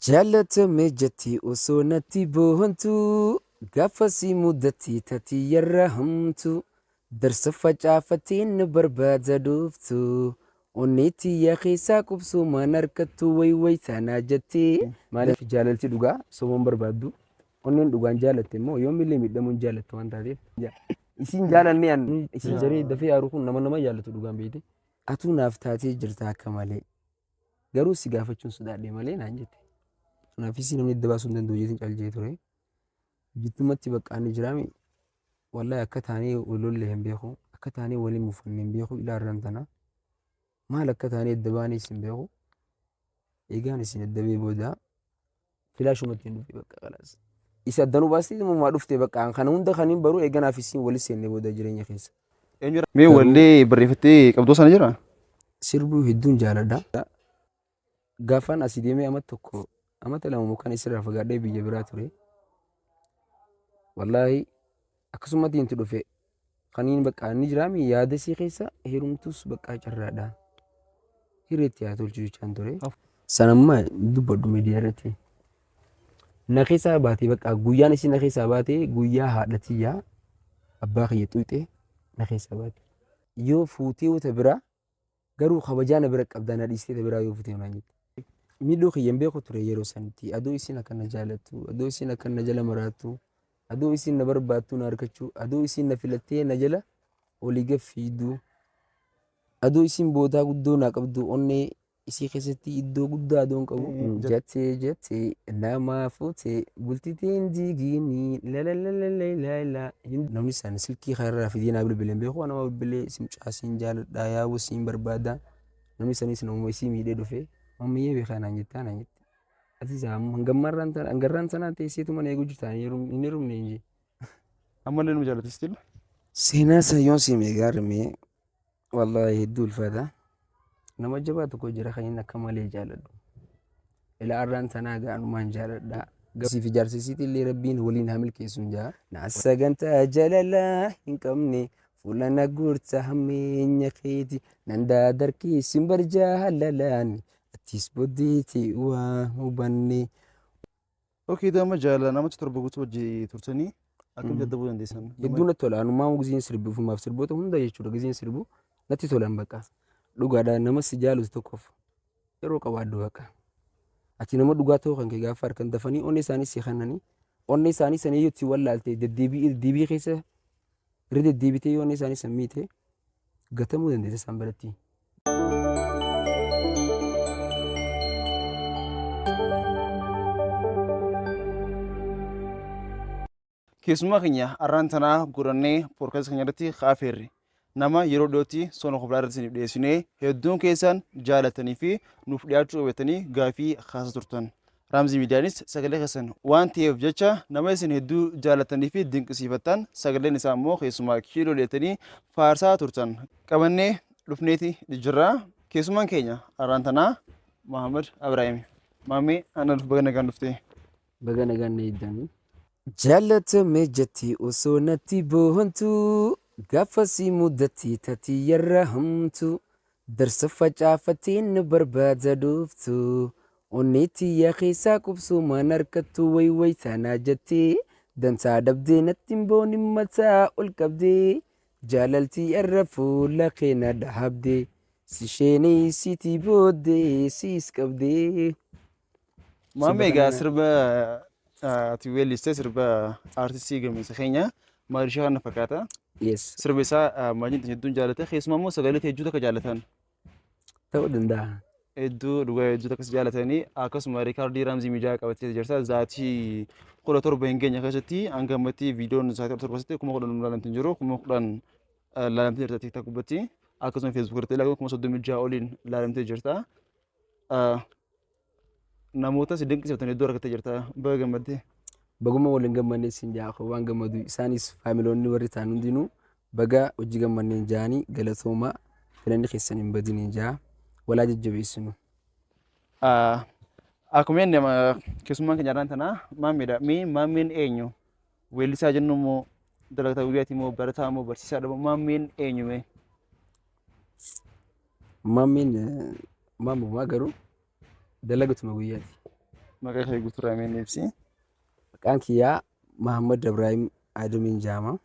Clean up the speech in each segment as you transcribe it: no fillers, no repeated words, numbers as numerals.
Jaalatame jettee osoo natti boontuu gaafasii muddatii tatii yarra hamtu darsa facaafateen na barbaada dhooftu onneetti yaa keessaa qubsuu maan harkattu wayway taanaa jettee. Maaliif jaalalti dhugaa soboon barbaaddu onneen dhugaan jaalatte immoo yoomillee miidhamuun jaalatte waan taateef isin jaalallee isin jaree dafee haaruu kun nama jaallatu dhugaan beekte atuu naaf taatee jirta akka malee garuu si gaafachuun sodaadhe malee naan jette. Kanaafis namni adda baasuu hin danda'u jechuun callee ture. Jittumatti bakka inni jiraame wallahi akka taanee walolle hin beeku akka taanee waliin mufanne hin beeku ilaarran tana maal akka taanee adda baanis hin beeku eegaan isin adda bee booda filaashumatti hin dhufe bakka qalaas. Isa addanuu baastee immoo dhufte bakka kana hunda kan hin baru eeganaaf isin walis seenne booda jireenya keessa. Mee wallee barreeffattee qabdoo sana jira? Sirbuu hedduun jaaladha. Gaafaan asii deemee amma tokko amata lama mukaan isirraa fagaadhee biyya biraa ture. Wallaahi akkasumatti inti dhufe kaniin bakka inni jiraami yaada isii keessa heerumtus bakka carraadha. Hireetti haa tolchu jechaan ture. Sanammaa dubbadhu miidiyaa irratti. Na keessaa baatee bakka guyyaan isin na keessaa baatee guyyaa haadhatiyyaa abbaa kiyya xuuxee na keessaa baate. Yoo fuutee wata biraa garuu kabajaa na bira qabdaa na dhiistee biraa yoo fuutee naan jette. Miidhoo kiyyan beeku ture yeroo sanitti adoo isin akka na jaalattu adoo isin akka na jala maraattu adoo isin na barbaattu na harkachuu adoo isin na filattee na jala olii gaffiiddu adoo isin boodaa guddoo na qabdu onnee isii keessatti iddoo guddaa adoon qabu jettee nama fuutee bultiteen diigini lalalalalala namni isaan silkii kanarraa fidee naa bilbileen beeku nama bilbilee isin caasiin jaaladhaa yaa'u isin barbaada namni isanis namuma isii miidhee dhufee. Ammayyaa beekaa naan jettaa naan jette. Ati isaa hangarraan sanaa teesseetu mana eeguu jirtaan hin hirumne inji. Ammallee nu jaalatis tila? Seenaa sayyoon siimee gaarmee wallaahi hedduu ulfaata. Nama jabaa tokko jira kan inni akka malee jaaladhu. Ilaa arraan sanaa gaanumaan jaaladhaa. Gasiif ijaarsisiitti illee rabbiin waliin haa milkeessuun jaa. Naas sagantaa jaalalaa hin qabne fuula na guurta hammeenya keeti nan daadarkii sin barjaalalaan. Atis booddeetii waa hubanne. Okey dama jaalala namatti torba guutuu hojii turtanii akkam daddabuu dandeessan? Hedduu natti tola. Anumaa gizeen sirbuufumaaf sirboota hunda jechuudha gizeen sirbu natti tolan bakka. Dhugaadhaa nama si jaalatu tokkoof yeroo qabaaddu bakka. Ati nama dhugaa ta'uu kan kee gaafa harkan dafanii onnee isaanii si kannanii onnee isaanii sana yoo itti wallaaltee deddeebii keessa irra deddeebitee yoo onnee isaanii san miite gatamuu dandeessa isaan biratti. Keessumaa keenya arraan tanaa godhannee poodkaastii keenya irratti kaafeerre nama yeroo dhiyootti soona koblaa irratti isiniif dhiyeessinee hedduun keessan jaalatanii fi nuuf dhiyaachuu qabatanii gaafii kaasaa turtan. Raamzii miidiyaanis sagalee keessan waan ta'eef jecha nama isin hedduu jaalatanii fi dinqisiifattan sagaleen isaa immoo keessumaa kiiloo dheetanii faarsaa turtan. Qabannee dhufneeti jirra. Keessumaan keenya arraan tanaa Mahamad Abrahaam. Maamee ana baga nagaan dhuftee. Baga nagaan na eeddanii. Jaalatame jettee osoo natti boontuu gaafasii muddatii tatii yarra hamtu darsa facaafateen na barbaada dhooftu onneetti yaa keessaa qubsuu maan harkattu wayway taanaa jettee dansaa dhabdee natti hin booni mataa ol qabdee jaalaltii irra fuula keenya dhaabdee si sheenee sitii booddee siis qabdee. Maamee egaa sirba ati weellistee sirba aartistii gameessa keenya Maarishaa kana fakkaata. Yes. Sirba isaa maajinti hedduun jaalate keessumaa immoo sagalee hedduu takka jaalatan. Ta'uu danda'a. Hedduu dhugaa hedduu takkas jaalatanii akkasuma riikaardii raamzii miidiyaa qabatee jirta zaatii 17 hin geenye keessatti hanga ammatti viidiyoon zaatii 17 kuma 10 laalamti hin jiru kuma 10 laalamtee jirta tiktok gubbatti akkasuma feesbuuk irratti illee kuma 36 oliin laalamtee jirta. Namoota si dinqisiifatan hedduu argattee jirta baga gammaddee. Baguma waliin gammannee siin jaa waan gammadu isaanis faamiloonni warri ta'an hundinuu baga hojii gammanneen jaanii galatooma filanni keessan hin badiniin jaa walaa jajjabeessinu. Akkuma inni keessummaan keenya irraan tanaa maammeedha. Maammeen eenyu? Weellisaa jennu immoo dalagaa guyyaati immoo barataa immoo barsiisaadha maammeen eenyu mee? Maammiin maammumaa garuu dalagatuma guyyaati. Maqaa kee guutuu raameen ibsi. Maqaan kiyyaa Mahammad Ibrahim Adamin jedhama.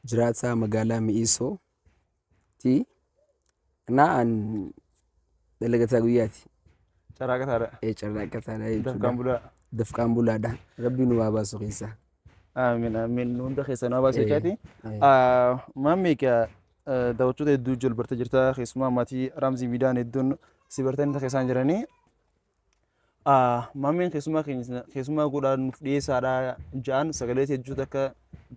Jiraataa magaalaa Mi'eessootti. An dalagataa guyyaati. Caraaqataadha. Carraaqqataadha Dafqaan jechuudha. bulaa. Dafqaan bulaadha. Rabbiin nu haa baasu keessaa. Amiin amiin hunda keessan haa baasu jechaati. Eh, Maammi egaa daawwattoota hedduu jalbartee jirta keessumaa maatii Raamzii Miidiyaan hedduun si bartanii keessaan jiranii. Maammiin keessumaa godhaan nuuf dhiyeessaadha ja'an sagalee hedduu akka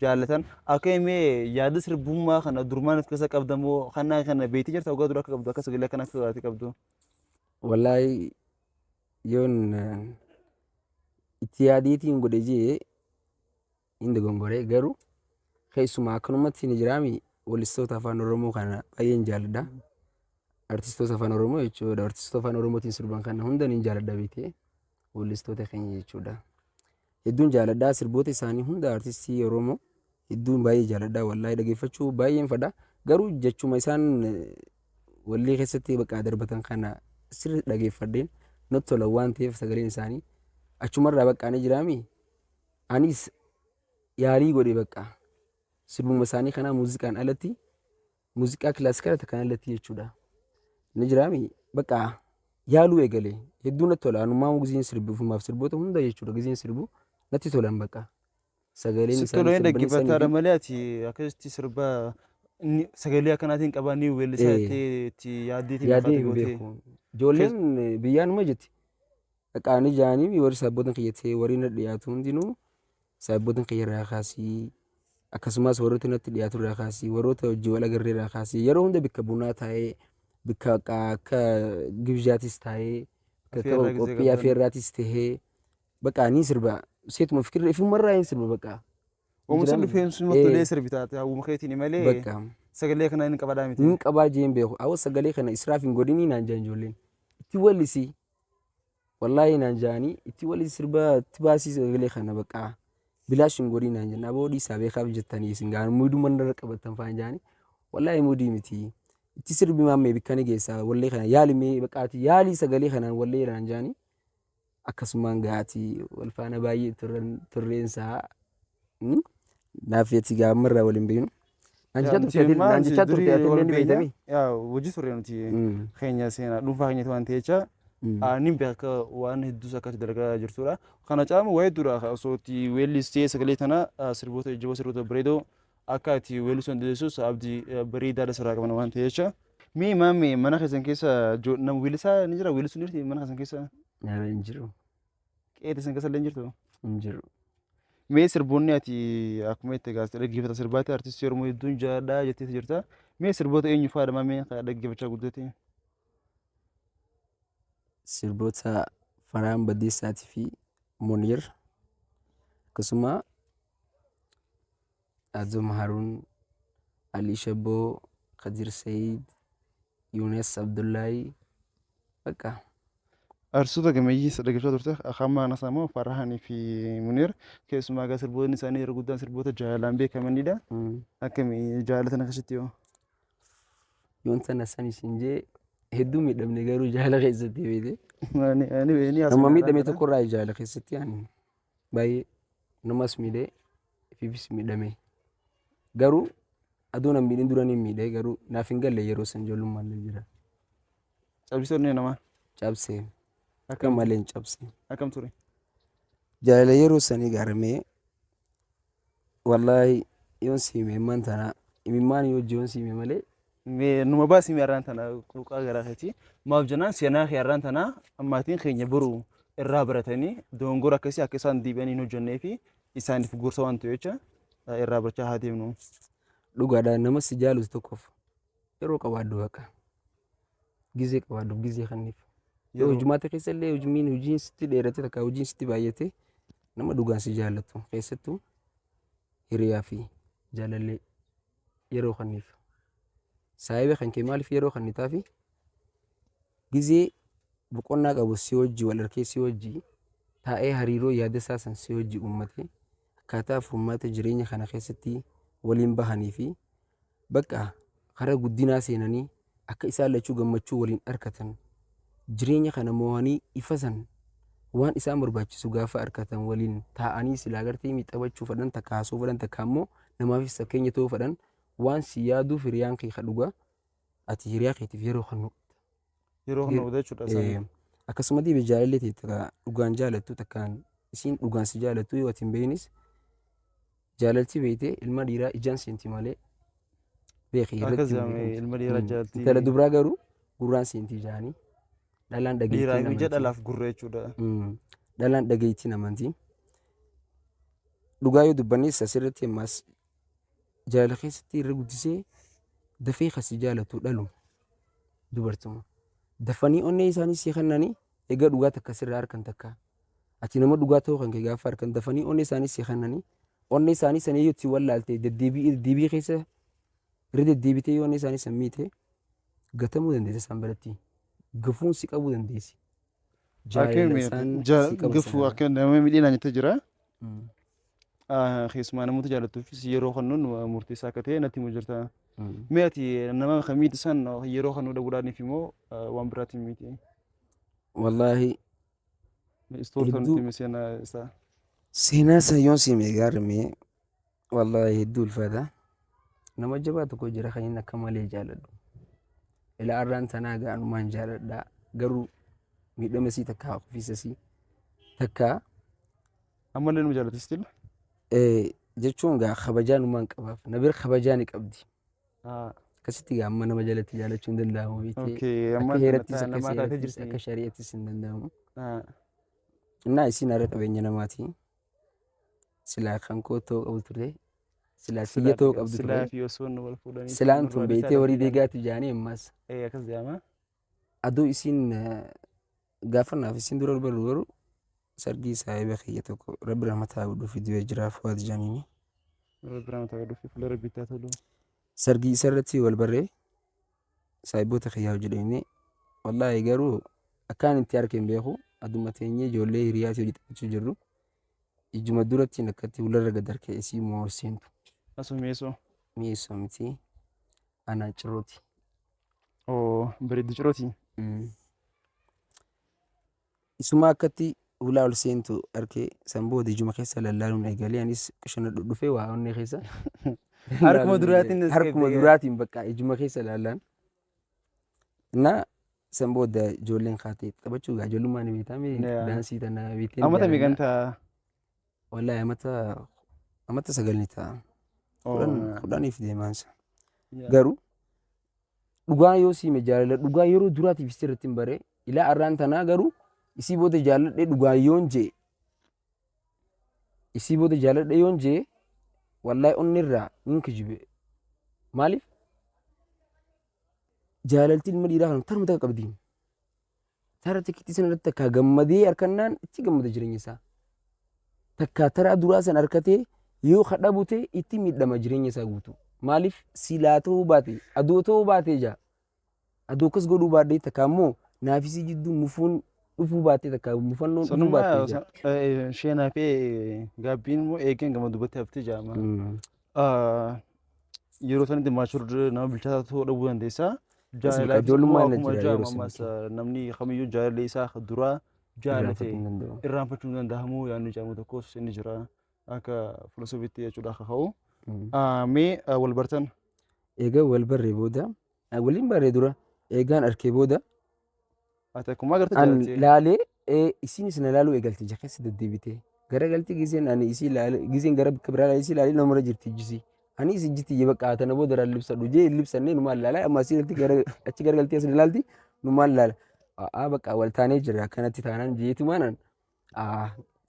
jaallatan akka himee yaada sirbummaa kana durmaan of keessa qabdamoo kana beektii jirta ogaa dura akka qabdu akka sagalee akkana akka qabdu. Wallaahi yoon itti yaadiitiin godhe jee hin dogongore garuu keessumaa akkanumatti ni jiraami weellistoota afaan Oromoo kana baay'een jaalladha. Artistoota afaan Oromoo jechuudha. Artistoota afaan Oromootiin sirban kana hunda ni jaalladha beekee weellistoota keenya jechuudha. Hedduun jaalladha sirboota isaanii hunda artistii Oromoo hedduun baay'ee jaalladha wallaahi dhageeffachuu baay'een fedha garuu jechuma isaan wallee keessatti bakka darbatan kana sirri dhageeffadheen natti tola waan ta'eef sagaleen isaanii achumarraa bakka ni jiraami. Anis yaalii godhe bakka sirbuma isaanii kana muuziqaan alatti muuziqaa kilaasikala kan alatti jechuudha. Ni jiraami bakka yaaluu eegale hedduu natti tola anumaa giziin sirbuufumaaf sirboota hunda jechuudha giziin sirbu natti tolan bakka sagaleen Sittoloo hin dhaggeeffattaadha malee ati akkasitti sirba sagalee akkanaatiin qabaa ni weellisaa itti yaaddeetiin yaadee fakkaate gootee. beeku. Ijoolleen biyyaanuma jetti. Dhaqaanii jaanii warri sabbootan kiyyattee warri na dhiyaatu hundinuu sabbootan kiyyarraa kaasii akkasumas warroota natti dhiyaatu irraa kaasii warroota hojii wal agarree irraa kaasii yeroo hunda bikka bunaa taa'ee bikka akka gibjaatis taa'ee bakka qophii afeerraatis tahee bakka ni sirba seetuma fikirra ifumarraa hin sirba bakka. Oomisha dhufeensi matolee sirbitaate hawwuma keetiin malee Bakka sagalee kana hin qabadhaa miti. hin qabaa jeen beeku awwa sagalee kana israaf hin godhinii naan jaan ijoolleen itti wallisi wallaahi naan jaanii itti wallisi sirba itti baasii sagalee kana bakka bilaash hin godhin naan jenna aboo dhiisaa beekaaf jettanii isin gaan muuduu mandarra qabatan faan jaanii wallaahi muudii miti itti sirbi maammee bikkanii geessaa wallee kana yaalimee bakkaati yaalii sagalee kanaan wallee naan jaanii akkasumaan gaatii wal faana baay'ee turreensaa naaf yetti gaammarraa waliin beeknu. Anjichaa turte illee ni beektamii. Hojii turre nuti keenya seenaa dhuunfaa keenyatti waan ta'e jecha ni beeka waan hedduus akkatti dalagaa jirtudha. Kana caamu waa hedduudha osoo itti weellistee sagalee tana sirboota jajjaboo sirboota bareedoo akka itti weellisuu dandeessus abdii bareedaadha sirraa qaban waan ta'e jecha. Mee maamee mana keessan keessa nama weellisaa ni jira weellisuu ni mana keessan keessa. Hin jiru. Qe'ee keessan keessa illee hin jirtu. Hin jiru. Mee sirboonni ati akkuma itti gaazexaa dhaggeeffata sirbaatti artistii Oromoo hedduun jaalladha jettee jirta. Mee sirboota eenyu fa'aadha maamee dhaggeeffachaa guddate? Sirboota Faraan Baddeessaatii fi Muniir akkasuma Azuma Haruun, Alii Shabboo, Kadir Said, Yuunes Abdullaahi bakka. Artistoota gameeyyii dhaggeeffachaa turte akkaamaa anas immoo Farahanii fi Muniir keessumaa egaa sirboonni isaanii yeroo guddaan sirboota jaalalaan beekamanidha. Akkamii jaalatan akkasitti yoo? Yoon sana sanis hin jee hedduu miidhamne garuu jaala keessatti beekte. Nama miidhame tokkorraa jaala keessatti baay'ee namas miidhee fiifis miidhame. Garuu aduun an miidhin duraan hin miidhee garuu naaf hin galle yeroo san ijoollummaan jira. Cabbistoonni namaa? Cabsee. Akka malee hin cabse. Akkam ture? Jaalala yeroo sanii gaaramee wallaahi yoon siime immaan tana imimmaan yoo hojii yoon siime malee. Numa baasii mi'aarraan tana quuqaa garaa keeti. Maaf jennaan seenaa keerraan tana ammaatiin keenya boruu irraa baratanii dongora akkasii akka isaan deebi'anii hin hojjennee fi isaaniif gorsa waan ta'eef jecha irraa barachaa haa deemnu. Dhugaadhaan nama si jaalus tokkoof yeroo qabaaddu bakka gizee qabaaddu gizee kanniif. Yoo hojumaata keessa illee hojiin sitti dheerate takka hojiin sitti baay'ate nama dhugaan si jaallattu keessattuu hiriyaa fi jaalallee yeroo kanniif. Saayiba kan kee maaliif yeroo kannitaa fi gizee boqonnaa qabu si hojii wal harkee si hojii taa'ee hariiroo yaada isaa san si hojii uummate akkaataa furmaata jireenya kana keessatti waliin bahanii fi bakka karaa guddinaa seenanii akka isaan lachuu gammachuu waliin harkatan jireenya kana moo'anii ifa san waan isaan barbaachisu gaafa harkatan waliin taa'anii silaa gartee miixabachuu fedhan takka haasoo fedhan takka ammoo namaafis fakkeenya ta'uu fedhan waan si yaaduuf hiriyaan kee ka dhugaa ati hiriyaa keetiif yeroo kennu yeroo kana jechuudha isaan akkasuma dibe jaalallee ta'e takka dhugaan jaalattu takkaan isiin dhugaan si jaalattu yoo ati hin beeknis jaalalti beeytee ilma dhiiraa ijaan seenti malee beekii akkas irratti ilma dhiiraa jaalatti intala dubiraa garuu gurraan seenti jaanii dhalaan dhiiraa ija dhageettiin dhalaaf gurra jechuudha. dhalaan dhageettiin amantii dhugaa yoo dubbannees asirratti ammaas jaalala keessatti irra guddisee dafee kasi jaalatu dhalu dubartuma dafanii onnee isaanii si kennanii egaa dhugaa takka sirraa harkan takka ati nama dhugaa ta'uu kan kee gaafa harkan dafanii onnee isaanii si kennanii onnee isaanii sanii yoo itti wallaalte deddeebii keessa irra deddeebitee yoo onnee isaanii sammiite gatamuu dandeessa isaan biratti gafuun si qabuu dandeessi. Jaalala isaan si qabu Gafu sana. akka nama miidhinaan jettee jira. Keessumaa namoota jaallattuufis yeroo kennuun murteessaa akka ta'e natti himuu jirta. Mee ati nama kamiiti san yeroo kennuu dhabuudhaaniif immoo waan biraatiin miti. Wallaahi Istoorii Hedduu- sanatti seenaa isaa. seenaa sayyoon si meegaarmee wallaahi hedduu ulfaata. Nama jabaa tokko jira kan inni akka malee jaaladhu. Ilaa arraan tanaa ga'anumaan jaaladhaa garuu miidhama sii takka ofiisa sii takka Ammallee nu jaallatis tilla. jechuun gaa kabajaanumaan qabaaf na bira kabajaa ni qabdi. Akkasitti gaa amma nama jalatti jaalachuu hin danda'amu beekee Okay, akka amma heerattis akka namaa taatee seerattis akka jirti. shari'attis hin danda'amu. Ah, Innaa isiin har'a qabeenya namaati. Silaa kan koo ta'uu qabu ture. Silaa xiyya ta'uu qabdu silaa ture. fi osoo nu wal fuudhanii. Silaan tun beektee horii deegaati jaanii ammas. Akkas jedhama. Aduu isiin gaafannaaf isiin dura barru garuu sargii saahiba kiyya tokko rabbi rahmataa godhuuf iddoo jira Fuwaad Jaaniini. Biraan ta'uu dhufi fuuldura bittaa ta'uu. Sargii isarratti wal barree saahiboota kiyyaa jedhanii wallaahi garuu akkaan itti argeen beeku adduma teenyee ijoollee hiriyaatti hojii taphachuu jirru ijuma duratti akkatti ularra gad harkee isii moorseentu Asuma meesoo. mi'eessoo miti anaan cirrooti. Bareeddu cirooti. Isuma akkatti ulaa ol seentu harkee san booda ijuma keessa lallaaluun eegalee anis qishana dhudhufee waa onnee keessa. Harkuma duraatiin as Harkuma qabdee. duraatiin bakka ijuma keessa laallaan. Na san booda ijoolleen kaatee taphachuu gaa ijoollummaan ni beekame Yeah. daansii tana beektee. Amata meeqan ta'a? Wallaahi amata 9 ni ta'a. Kudhaniif deemaansa. Garuu dhugaa yoo siime jaalala dhugaa yeroo duraatiif sirriitti hin bare ilaa arraan tanaa garuu isii booda jaaladhee dhugaa yoon jee isii booda jaaladhee yoon jee wallaahi onni irraa hin kijibe maaliif jaalalti ilma dhiiraa kan tarma takka qabdi tara tikkitti sana irratti takka gammadee harkannaan itti gammada jireenya isaa takka taraa duraa san harkatee yoo kadhabute itti miidhama jireenya isaa guutu maaliif silaa ta'uu baate adoo ta'uu baate jaa adoo akkas godhuu baadhee takka ammoo naafisii jidduu mufuun dhufuu baate takka mufannoon dhufuu baate jaa. Sanuma sheenaa fi gaabbiin immoo eegeen gama dubbatti haftee jaama. Yeroo sanatti maachur nama bilchaataa ta'uu dhabuu dandeessaa. Akkasuma ijoollummaa inni Akkuma jira jaama yeroo ammas sanatti. namni kamiyyuu jaalallee isaa duraa jaalate Irraanfatuu hin danda'u. irraanfachuu hin danda'amu yaadni jedhamu tokkos inni jira akka filosoofiitti jechuudha akka ka'u. Mee wal bartan Egaa wal barree booda waliin barree dura eegaan arkee booda ati akkuma agartee an jaalate laalee isiin isin laaluu eegalti jakeessa deddeebitee gara galti giseen ani isii laalee giseen gara bakka biraa laalee isii laalee namarra jirti ijjisi ani isi ijjiti jee bakka tana booda irraa libsadhu jee libsannee numaan laalaa amma asii galti gara achi gara galti asii laalti numaan laala bakka wal taanee jira akkanatti taanaan jeetumaanan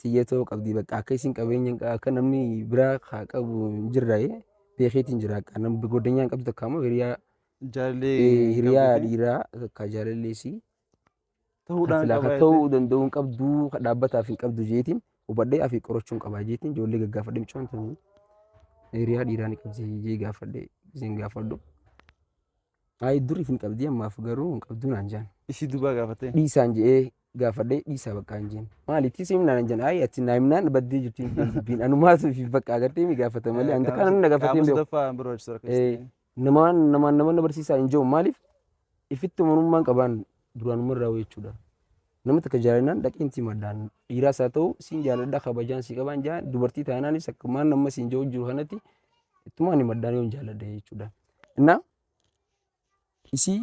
tiyyee ta'uu qabdi bakka akka isin qabeenya akka namni biraa haa qabu hin jirra beekeetiin jira akka namni goddanyaa hin qabdu takka ammoo hiriyaa jaalallee hiriyaa dhiiraa takka jaalalleesii ta'uudhaan filaa qaba ta'uu danda'uu hin qabdu dhaabbataaf hin qabdu jeetiin hubadhee afii qorachuu hin qabaa jeetiin ijoollee gaggaafadhe micoon tun hiriyaa dhiiraa ni qabdi jee gaafadhe isin gaafadhu. Ayi duriif hin qabdi ammaaf garuu hin qabdu naan jaan isii dubaa gaafatee dhiisaan je'ee gaafadhe dhiisaa bakka hin jeen maalitti siim naan jaan ayi ati naa himnaan baddee jirti dubbiin anumaatu fi bakka agartee mi gaafata malee anta kana na gaafatee hin beeku. Sadaffaa barbaachisaa rakkisti. Namaan nama barsiisaa hin jiru maaliif ifitti amanummaan qabaan duraanumarraa jechuudha. nama takka jaalannaan dhaqee inti maddaan dhiiraas haa ta'u siin jaaladha kabajaan si qabaan jaa dubartii taanaanis akkumaan nama siin jiru jiru kanatti ittumaan ni maddaan yoon jaaladha jechuudha. Innaa isii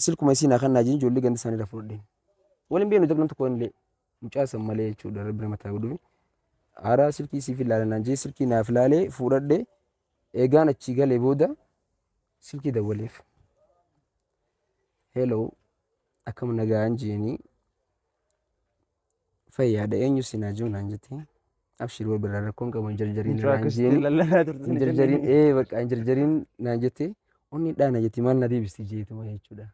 silkuma isii naa kan naa jiin ijoollee ganda isaanii irra fudhadheen. Waliin beenu dablan tokko illee mucaasan malee jechuudha rabbi mataa godhume. Aaraa silkii siif ilaala naan jee silkii naaf ilaalee fuudhadhee eegaan achii galee booda silkii dawwaleef. Hello akkam nagaan jeeni fayyaadha eenyu si naa jiru naan jettee abshir wal biraa rakkoon qabu jarjariin naan jeeni jarjariin bakka jarjariin naan jettee onni dhaana jetti maal na deebisti jeetuma jechuudha.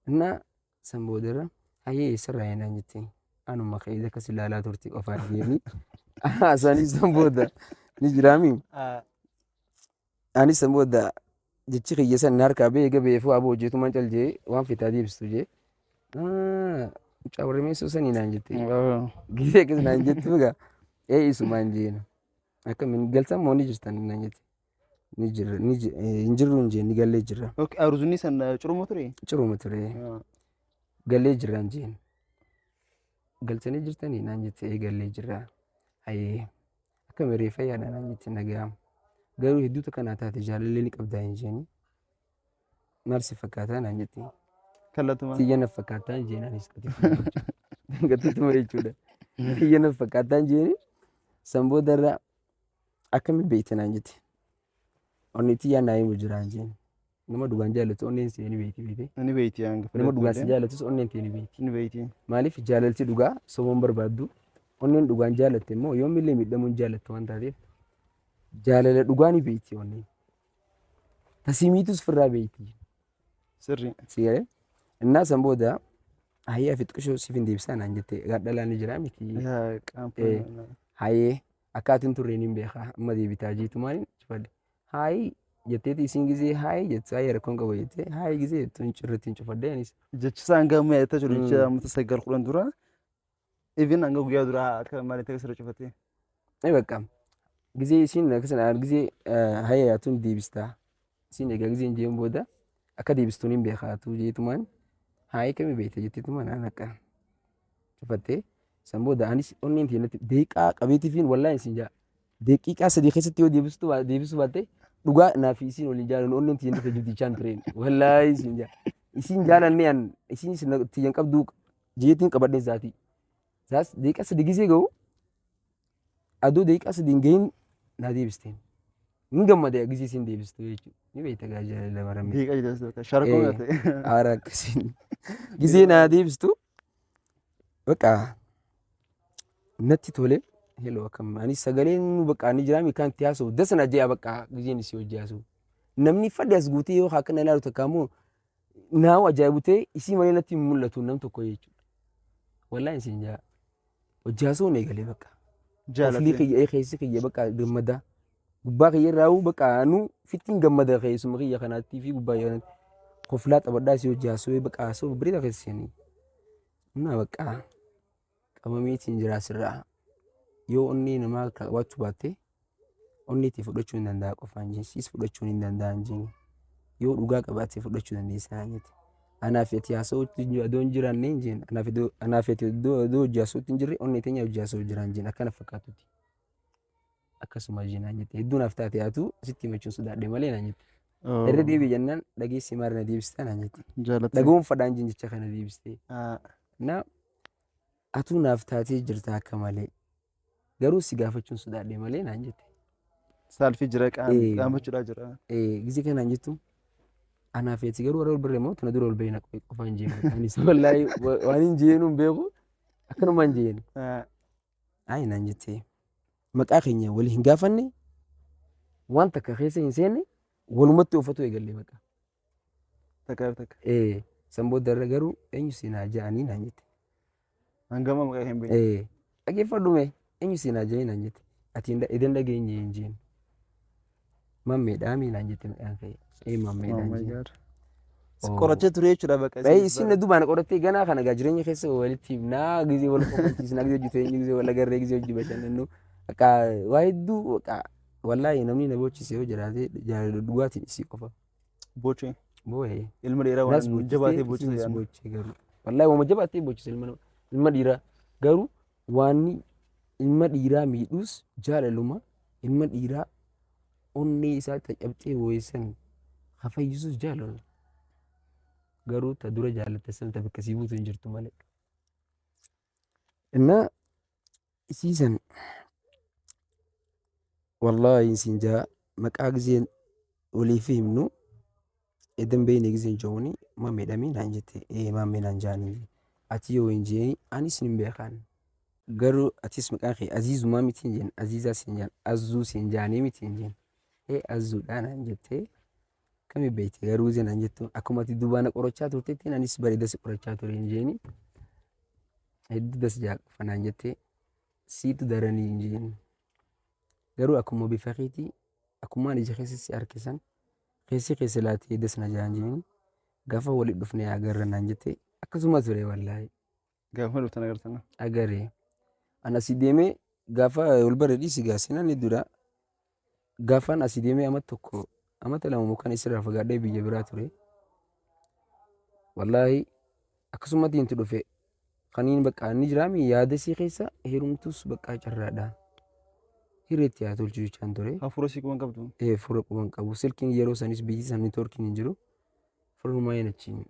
Innaa san boodara hayyee sirraa naan jettee anuma ka'ee akkas ilaalaa turte qofaa deemni. Asanis san booda ni jiraami. Anis san booda jechi kiyya san harkaa beeka beefu aboo hojjetumaan cal jee waan fitaa deebistu jee. Mucaa warra meessoo sanii naan jettee. Gisee akkas naan jettu egaa isumaan jeena. Akkamiin galtan moo ni jirtan naan jette. Ni jirra hin jirru hin jeen ni gallee jirra. Aruuzunni san ciruma ture? Ciruma ture. Gallee jirraan jeen. Galtanii jirtanii naan jette gallee jirraa. Hayyee akkam reeffa yaada naan jette nagaa. Garuu hedduutu kanaa taate jaalallee ni qabdaa hin jeeni. Maal si fakkaataa naan jette. Kallatuma. Xiyya na fakkaataa hin jeeni anis gattituma jechuudha. Xiyya na fakkaataa hin jeeni. San boodarra akkamiin beekte naan jette. Onni xiyyaa naa himu jira hin jeeni. Nama dhugaan jaallatu onneen si ni beekti beekte. Ni beekti hanga. Nama dhugaan si jaallatus onneen tee ni beekti. Ni beekti. Maaliif jaalalti dhugaa soboon barbaaddu onneen dhugaan jaallatte immoo yoomillee miidhamuun jaallatte waan taateef jaalala dhugaa ni beekti onneen. Tasimiitus firraa beekti. Sirri. Sigalee innaa san booda hayyee afi xiqqishoo siif hin deebisaa naan jette gaadhalaan ni jira miti. Hayyee akkaatiin turreen hin beekaa amma deebitaa jiitu maaliin cufadhe. Haayii jetteeti isin gizee haayii jettu haayii rakkoon qaba jettee haayii gizee jettu hin cirratti hin cufadhe anis. Jecha hanga amma yaadata jiru jecha amma sagal kudhan dura. Even hanga guyyaa dura akka maaliin ta'e sirra cufatte. Bakka gizee isin akkasana gizee haayii yaatuun deebistaa. Isin egaa gizee hin jeen booda akka deebistuun hin beekaatu jeetumaan haayii kamii beekte jetteetumaan aan akka cufattee san booda anis onneen teenatti deeqaa qabeetiifiin wallaahi isin jaa deeqiiqaa sadii keessatti yoo deebisuu baatte dhugaa naa fi isin waliin jaalannu onneen teenatti jibdichaan tureen wallaahi isin jaa isin jaalannee an isin tiyyan qabduu jeetiin qabadhee zaatii zaas deeqaa sadii gizee ga'u aduu deeqaa sadii hin gahin naa deebisteen hin gammada gizee isin deebistu jechuudha. Ni beekta gaa jaalala maramee. Deeqaa jedhamtu sharakoo ta'e. Aara akkasiin gizee naa deebistu bakka natti tole heloo akkam anis sagaleen bakka ni jiraami kan itti haasa'u dasana jee bakka gizeen isii hojii haasa'u. Namni fadhi as guutee yoo akka na ilaalu takka immoo naawu ajaa'ibutee isii malee natti hin mul'atu nam tokko jechuudha. Wallaahi isin jaa hojii haasa'uun eegalee bakka. Oflii kiyya keessi kiyya bakka gammada. Gubbaa kiyya irraa bakka anu fittiin gammada keessuma kiyya kanaatti fi gubbaa kiyya kanaatti. Koflaa taphadhaa isii hojii haasa'u bakka haasa'u bareeda keessanii. Naa bakka qabamiitiin jira asirraa yoo onnee namaa qabaachuu baatte onneetii fudhachuu hin danda'a qofaan jeensiis fudhachuu hin danda'an jeeni yoo dhugaa qabaatte fudhachuu dandeessa nyaate anaaf ati haasa'uutti adoon jiraanne hin jeen anaaf ati adoo hojii haasa'uutti hin jirre onnee teenya hojii haasa'uu jiraan jeen akkana fakkaatutti akkasuma jeenaan jette hedduu naaf taate haatu sitti himachuun sodaadhe malee naan jette irra deebii jennaan dhageessi maara na deebistaa naan jette dhaga'uun fadhaan jeen jecha kana deebistee naa atuu naaf taatee jirta akka malee garuu si gaafachuun sodaadhe malee naan jette. Saalfii jira qaamachuudhaa jira. Gizee kanaan jettu anaaf ati garuu warra ol birree moo tuna dura ol bahina qofa hin jeenu. Anis wallaahi waan hin jeenu hin beeku akkanuma hin jeenu. Ayi naan jettee maqaa keenya walii hin gaafanne waan takka keessa hin seenne walumatti uffatu eegallee maqaa. Takkaaf takka. San boodarra garuu eenyu si naa ja'anii naan jette. Hangama maqaa hin beekne. Dhaggeeffadhume eenyu si naa ja'anii naan jette. Ati idan dhageenye hin jeenu. Mammeedhaa naan jette maqaan ka'e. Mammeedhaan jeenu. Qorachee ture jechuudha bakka. Isin na dubaan qorattee ganaa kana gaa jireenya keessa walitti naa gizee wal qofachiis naa gizee hojii ta'e gizee wal agarree gizee hojii bashannannu akka waa hedduu wallaahi namni na bochise yoo jiraate jaalala dhugaatiin isii qofa. Bochee. Boo'ee. Ilma dheeraa waan jabaatee bochise bochee garuu. wallahi wama jabaatee bochise ilma dhiiraa garuu waan ilma dhiiraa miidhus jaalaluma ilma dhiiraa onnee isaa cabxee boo'essan hafayyisus jaalaluma garuu ta dura jaalatte san ta bakka sii buutu hin jirtu malee. Innaa isiisan wallahi isin jaa maqaa giseen waliif himnu edan beeyne giseen jooni mammeedhamii naan jette mammee naan jaanii ati yoo hin jeeni anis hin beekan garuu atis maqaan kee aziizumaa miti hin jeen aziizaa siin jaan azzuu siin jaanii miti hin jeen azzuudhaa naan jettee kami beeyte garuu giseen naan jettu akkuma ati dubaana qorachaa turtetti anis bareeda si qorachaa ture hin jeeni hedduu das jaaqofa naan jettee siitu daranii hin jeen garuu akkuma bifa keetii akkumaan ija keessa si harkisan keessi keessa laatee das na jaan jeeni gaafa walitti dhufnee agarra naan jettee akkasuma ture wallaahi. Gaafa dhuftan agartan. Agaree an asii deemee gaafa wal bara dhiisi gaasinan ni dura gaafaan asii deemee amma tokko amata lama mukaan isirraa fagaadhee biyya biraa ture wallaahi akkasumatti inti dhufe kaniin bakka inni jiraami yaada isii keessa heerumtus bakka carraadha. Hireetti haa tolchu jechaan ture. Hafuura sii quban qabdu. Fuula quban qabu silkiin yeroo sanis biyyi isaanii toorkiin hin jiru furumaa hin achiin.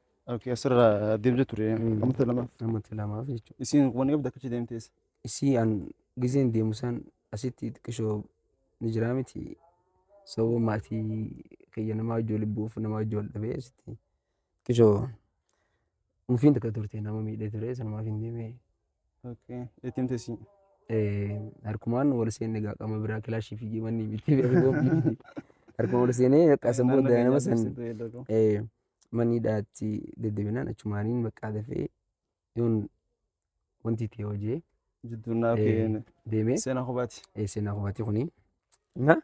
Asirraa deemtee ture amata lamaaf. Amata lamaaf jechuudha. Isiin wanni qabda akkachi deemtees. Isii an giseen deemu san asitti xiqqishoo ni jira miti sababa maatii kiyya namaa wajjin wal bu'uuf namaa wajjin wal dhabee asitti xiqqishoo mufiin takka turte nama miidhee ture sanumaaf hin deemee. Ittiin teessii. Harkumaan wal seenne egaa qaama biraa kilaashii fi manni miti harkuma wal seenee qaqqaasan booda nama san maniidhaatti deddeebinaan achumaaniin baqqaa dafee yoon wanti ta'e hojii jidduunaa deemee seenaa kophaati. Seenaa kophaati kuni. Na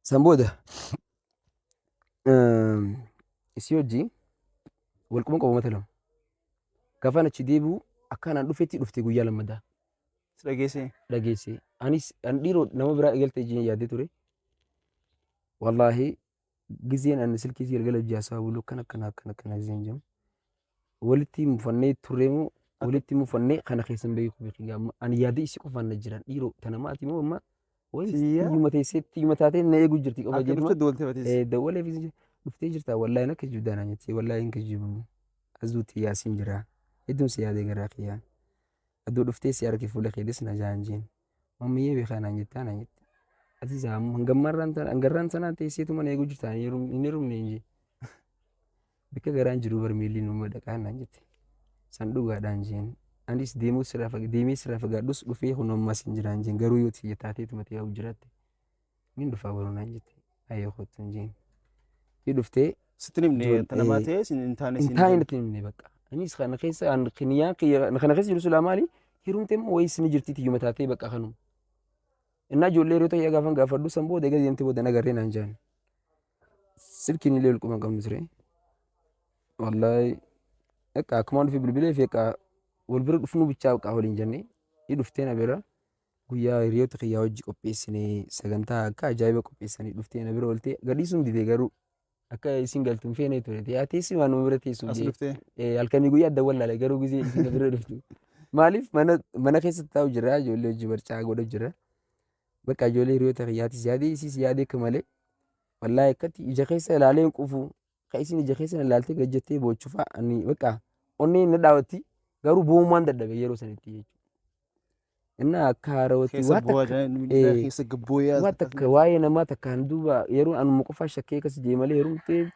san booda isii hojii wal quban qabu mata lama gaafaan achi deebi'u akkanaan dhufetti dhufte guyyaa lammadaa. Dhageesse anis an dhiiroo nama biraa eegalte ijjiin yaadee ture wallaahi giseen an silkii galgala jaasaa bulu akkana giseen jiru walitti mufannee turreemu walitti mufannee kana keessan beeku beekigaa ani yaada isi qofaan na jiran dhiiroo tana maati moo amma tiyyuma teesseetti tiyyuma taatee na eegu jirti qofa jedhuma dawwalee fi dhuftee jirta wallaahi nakka jibdaa na jettee wallaahi hin kijibu azuuti yaasiin jira hedduun si yaadee garaa kiyyaa. Aduu dhuftee si harki fuula keetis na jaanjiin mammiyyee beekaa naan jettaa naan jette ati isaa hangarraan sanaan teesseetu mana eeguu jirtaan hin hirumne hin jee bakka garaan jiru barmeelli numa dhaqaa naan jette san dhugaadhaan jeen anis deemee sirraa fagaadhus dhufee kun ammas hin jiraan jeen garuu yoo tiyya taateetu matee haa jiraatte min dhufaa baruu naan jette ayyoo kottu hin jeen fi dhuftee sittin himne tanamaa ta'e hin taane natti himne bakka. Anis kana keessa kana keessa jiru sulaa maali hirumtee moo wayis ni jirti tiyyuma taatee bakka kanuma. Innaa ijoollee yeroo ta'e gaafan gaafadhu san booda egaa deemtee booda nagarree naan jaan. Silkiin illee walquban qabnu ture. Wallaahi akka akkumaan dhufee bilbilee fi akka wal bira dhufnuu bichaa akka waliin jennee ni dhuftee na bira guyyaa hiriyoota kiyyaa hojii qopheessinee sagantaa akka ajaa'iba qopheessanii dhuftee na bira ooltee gadhiisuun didee garuu akka isin galtuun feenee ture teessi waan nama bira teessu halkanii guyyaa adda wallaalee garuu gisee isin bira dhuftu maaliif mana keessatti taa'u jira ijoollee hojii barcaa godha jira bakka ijoollee hiriyoota kiyyaatis yaadee isiis yaadee akka malee wallaahi akkatti ija keessa ilaalee hin quufu ka isin ija keessa ilaaltee gajjattee boochuufaa ani bakka onneen na daawwatti garuu boomumaan dadhabe yeroo sanitti jechuudha. Innaa akka haarawatti waan takka waa'ee namaa takkaan duuba yeroo anuma qofaa shakkee akkas jee malee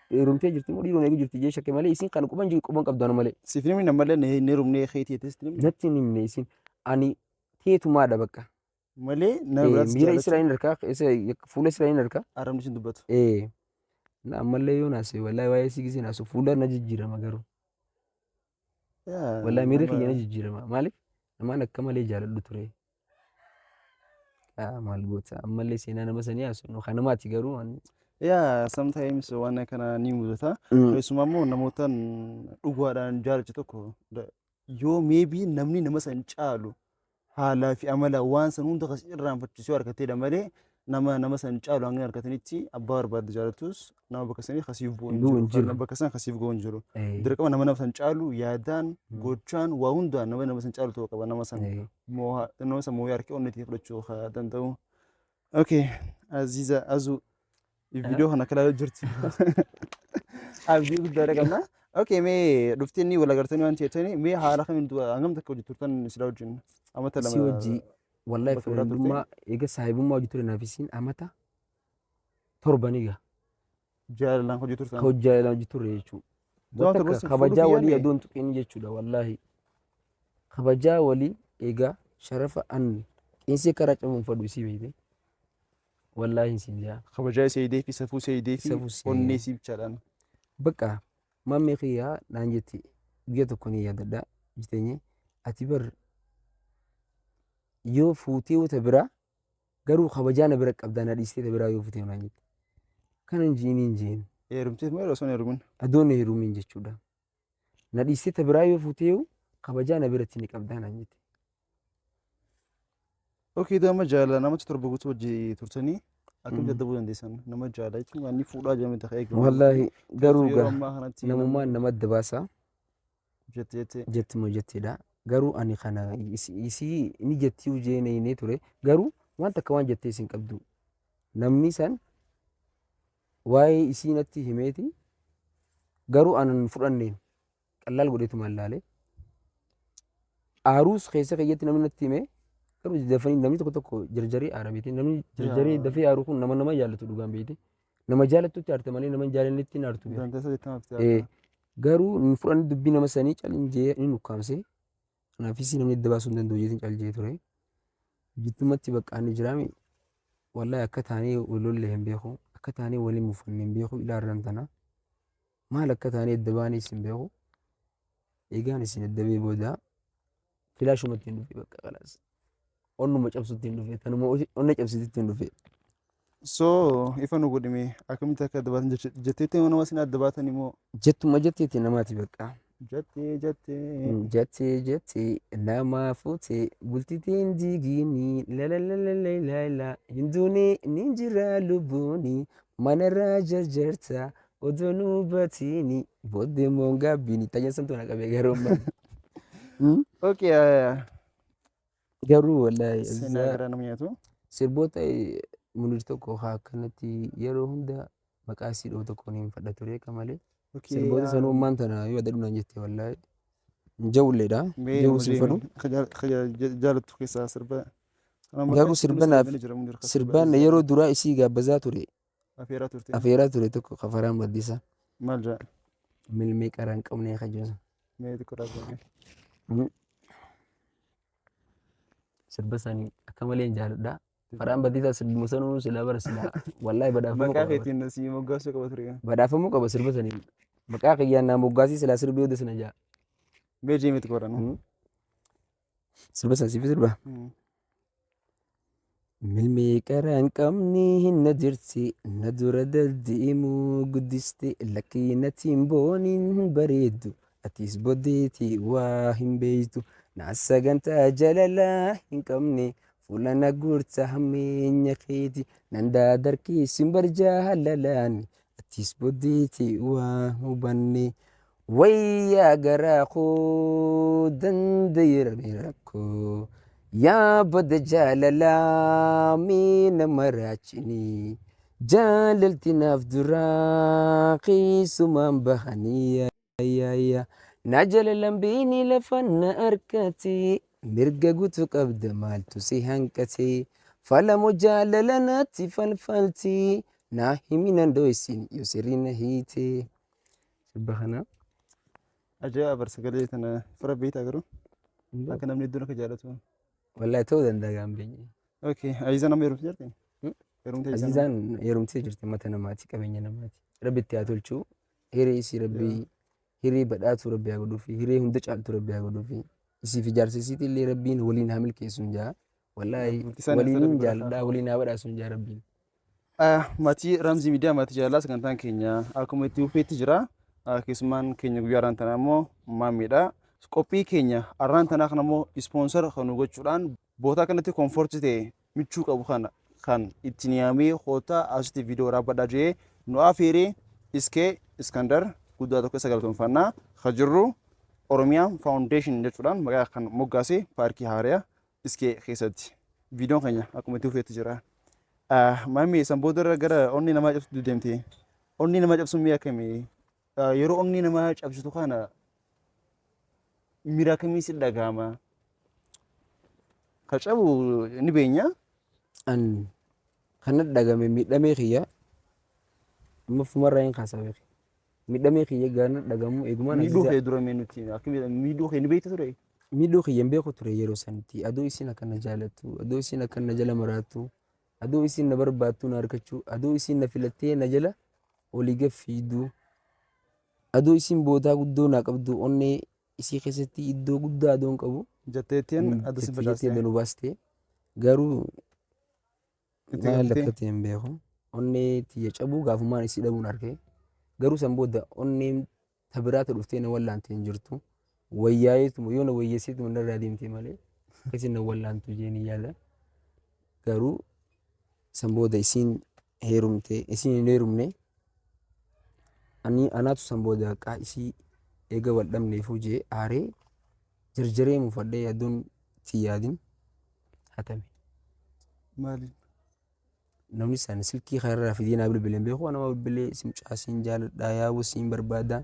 heerumtee jirti moo dhiiroon eegu jirti jee shakke malee isin kan quban qabdu anu malee. Siif nimni nama malee ne rumnee keetii teessi nimni. Natti nimne isin ani teetumaadha bakka. Malee nama biraas miira Israa'een harkaa fuula Israa'een harkaa. Arrabni sin dubbatu. Na ammallee yoo naase wallaahi waa'ee si gisee naasu fuula na jijjiirama garuu. Wallaahi miira kiyya na jijjiirama maaliif namaan akka malee jaaladhu ture. Maal goota ammallee seenaa nama sanii haasofnu kan namaati garuu. Sometimes waan kana ni mudata. Keessumaa immoo namootaan dhugaadhaan jaalacha tokko yoo maybe namni nama san caalu haalaa fi amala waan san hunda irraanfachiisuu harkateedha malee nama san caalu hanga harkatanitti abbaa barbaadde jaalattus nama bakka sanii kasiif bu'u hin Bu'u hin jiru. jiru. Bakka san kasiif go'u hin jiru. Eh, Dirqama nama san caalu yaadaan gochaan waa hundaan nama san caalu ta'uu qaba nama san moo'ee harkee onnetii fudhachuu haa danda'u. Okay, Aziza Azu viidiyoo kana kalaa jirti. Abdii guddaa qabna. Okay, mee dhuftee inni wal agartanii waan ta'eetanii mee haala kamiin hangam takka hojii turtan silaa wajjin amata lama. Si hojii wallahi bakka biraa turte? firandummaa eega saahibummaa hojii ture naaf isiin amata torbaniga Jaalalaan hojii turtan. hojjaa hojii ture jechuudha. Zaman Bakka torban sun kabajaa fuudhuu walii kiyyaame? adoon tuqeen jechuudha wallahi. Kabajaa walii eegaa sharafa an qeensee karaa camuun fadhu isii beekte. Wallahi hin siin jaa. Kabajaa seeyidee fi safuu seeyidee fi Safuu seeyidee. onnee siibchaadhaan. Bakka mammee kiyyaa naan jetti guyyaa tokko ni yaadadha jiteenye ati bar yoo fuutee wata biraa garuu kabajaa na bira qabdaa na dhiistee ta biraa yoo fuutee naan jetti. Kana hin jiin hin jiin Heerumteef moo osoo hin heerumin? adoon heerumiin jechuudha. Na dhiistee ta biraa yoo fuutee kabajaa na biratti ni qabdaa naan jetti. Okay, nama jaalala namatti torba guutuu hojii turtanii akkamitti adda bu'uu dandeessan? Nama jaalala jechuun waan inni fuudhaa jedhamee takka eegamu. Wallahi garuu Yeroo gaa ammaa kanatti namummaan nama adda baasaa jettee jettuma jetteedha. Garuu ani kana isii ni jettii hojii inni ture garuu waan takka waan jettee isin qabdu namni san waa'ee isii natti himeeti garuu anan fudhanneen qallaal godheetu mallaale aaruus keessa keeyyatti namni natti himee garuu dafanii namni tokko tokko jarjarii aara beekte namni jarjarii dafee aaruu kun nama jaallatu dhugaan beekte nama jaallattutti aarte malee nama hin jaalannetti hin aartu beekte. dandeessa jettamaaf ta'e. Garuu ni fudhanni dubbii nama sanii calinjee ni nukkaamsee kanaafis namni adda baasuu hin danda'u jeetiin caljee ture. Jittumatti bakka inni jiraami wallahi akka taanee walolle hin beeku akka taanee waliin mufanne hin beeku ilaarran tana maal akka taanee adda baanee isin beeku eegaan isin adda bee booda filaashumatti hin dhufe bakka qalaas onnuma cabsutti hin dhufe tanuma onna cabsititti hin dhufe. So ifa nu godhime akkamitti akka adda baatan jetteetti nama sin adda baatan immoo Jettuma jetteeti namaati bakka. jettee Nama fuute bultitiin diigini lalalalalala hinduuni ni jira lubbuuni manarraa jarjarta odoo nu batiini booddee moongaa bini tajaan santoona qabee garuu Okay, garuu wallahi seenaa garaa nama nyaatu. sirboota munir tokko haa akkanatti yeroo hunda maqaa isii dhoo tokko niin fadha ture malee sirboota sanuu ammaan tana yoo adda dhunaan jettee wallahi jawulleedha jawuu sirfadhu jaalattu keessaa sirba. garuu sirbaan yeroo duraa isii gaabbazaa ture Afeeraa turte. afeeraa ture tokko kafaraan baddisa Maal jaa? milmee qaraan qabnee kajosa Mee xiqqoo dhaabame. sirba sanii akka malee hin jaaladha faraan baddisaa sirbuma sanuu silaa bara silaa wallahi Maqaa keetiin si moggaasuu qaba ture. badhaafamuu qaba sirba sanii maqaa kiyyaan naa moggaasii silaa sirbi yoo dasna jaa Mee jeemee xiqqoo dhaabame. sirba san siif sirba milmee qaraan qabni hinna jirti na dura daldiimuu guddiste lakkii natiin booniin bareeddu atis boddeeti waa hin beeytu na sagantaa jalalaa hin qabne fuula na guurta hammeenya keeti nan daadarkiisin barjaa halalaan atis boddeeti waa hubanne wayyaa garaa koo dandayirame rakkoo yaa badda jaalalaa miina maraachini jaalalti naaf duraa keessumaan bahanii na jalalan biini lafan na arkate mirga guutuu qabda maaltu si hanqate falamoo jaalala natti falfalti naa himinan dho'isin yoo sirrii na hiite. Sirba kana Ajaa'iba barsagalee tana fira beektaa garuu akka namni hedduun akka jaallatu. wallahi ta'uu danda'a gaambeenye. Okay, Azizaan amma heerumtee jirti? Heerumtee Azizaan heerumtee jirti mata namaati qabeenya namaati. Rabbi itti haa tolchu hiree isii rabbi hiree badhaatu rabbi haa godhuufi hiree hunda caaltu rabbi haa godhuufi isii fi jaarsa isiitti illee rabbiin waliin haa milkeessuun jaa wallahi waliin jaalladhaa waliin haa badhaasuun jaa rabbiin. Maatii Ramzii Miidiyaa maatii jaalalaa sagantaan keenya akkuma itti fufeetti jira. Keessumaan keenya guyyaa arraan tanaa immoo maammiidha. Qophii keenya arraan tanaa kana immoo ispoonsara kan nu gochuudhaan bootaa kanatti koomfortii ta'e michuu qabu kana kan ittiin yaamee hoota asitti viidiyoo waraabadhaa jee nu afeeree iskee Iskandar guddaa tokko isa galatoonfannaa kan jirru Oromiyaa Foundation jechuudhaan maqaa kan moggaasee paarkii Haariyaa iskee keessatti viidiyoon keenya akkuma itti fufeetti jira. Maamii san boodarra gara onni namaa cabsitu deemte. Onni namaa cabsuun mi'a akkamii? Yeroo onni namaa cabsitu kana miira akkamii si dhagahama? Kan cabu ni beenya. An kanat dhagame miidhamee kiyya amma fumarraa hin kaasaa beeku. Miidhamee kiyya gaana dhagamu eegumaan Miidhuu kee dura mee nuti akkamiidha miidhuu kee ni beekta ture? miidhuu kiyya hin beeku ture yeroo sanitti adoo isiin akka na jaalattu adoo isiin akka na jala maraattu adoo isiin na barbaattu na argachuu adoo isiin na filattee na jala olii gad fiiduu adoo isiin boodaa guddoo naa qabdu onnee isii keessatti iddoo guddaa adoon qabu Jetteettiin adda si jettee facaastee. danuu baastee garuu Itti maal galtee? akka ta'e hin beeku onnee tiyya cabuu gaafumaan isii dhabuun argee garuu san booda onneen tabiraata dhuftee na wallaante hin jirtu wayyaayeetuma yoo na wayyeesseetuma narraa deemtee malee akkasiin na wallaantu jeenii yaada garuu san booda isiin heerumte isiin hin heerumne anaatu san booda qaa isii eega wal dhabneefuu jee aaree jarjaree mufadhee yaaduun tiyyaadin hatame. Maali? Namni san silkii kanarraa fidee naa bilbileen beeku nama bilbilee isin caasiin jaaladhaa yaa'u siin barbaada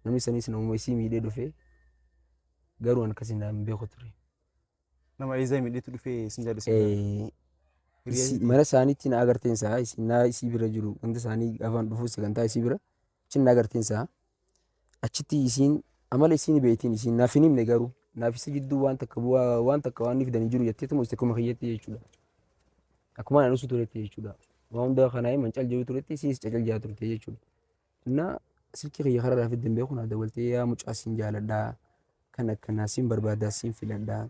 namni sanis namuma isii miidhee dhufee garuu an akkasii naa hin beeku ture. Nama eezaa miidheetu dhufee isin jaallisee. Mana isaaniitti na agarteensaa isin naa isii bira jiru wanta isaanii afaan dhufuu sagantaa isii bira achi na agarteensaa achitti isiin amala isiin beektiin isiin naaf hin himne garuu naaf isa jidduu waan takka bu'aa waan takka waan fidanii jiru jetteetuma isti akkuma kiyyetti jechuudha. Akkuma ani usu turetti jechuudha. Waan hunda kanaa himan cal jiru turetti isiis cacal jaa turte jechuudha. Innaa silkii kiyya kanarraa fidden beeku naa dabaltee yaa mucaa siin jaaladhaa kan akkanaa siin barbaadaa siin filadhaa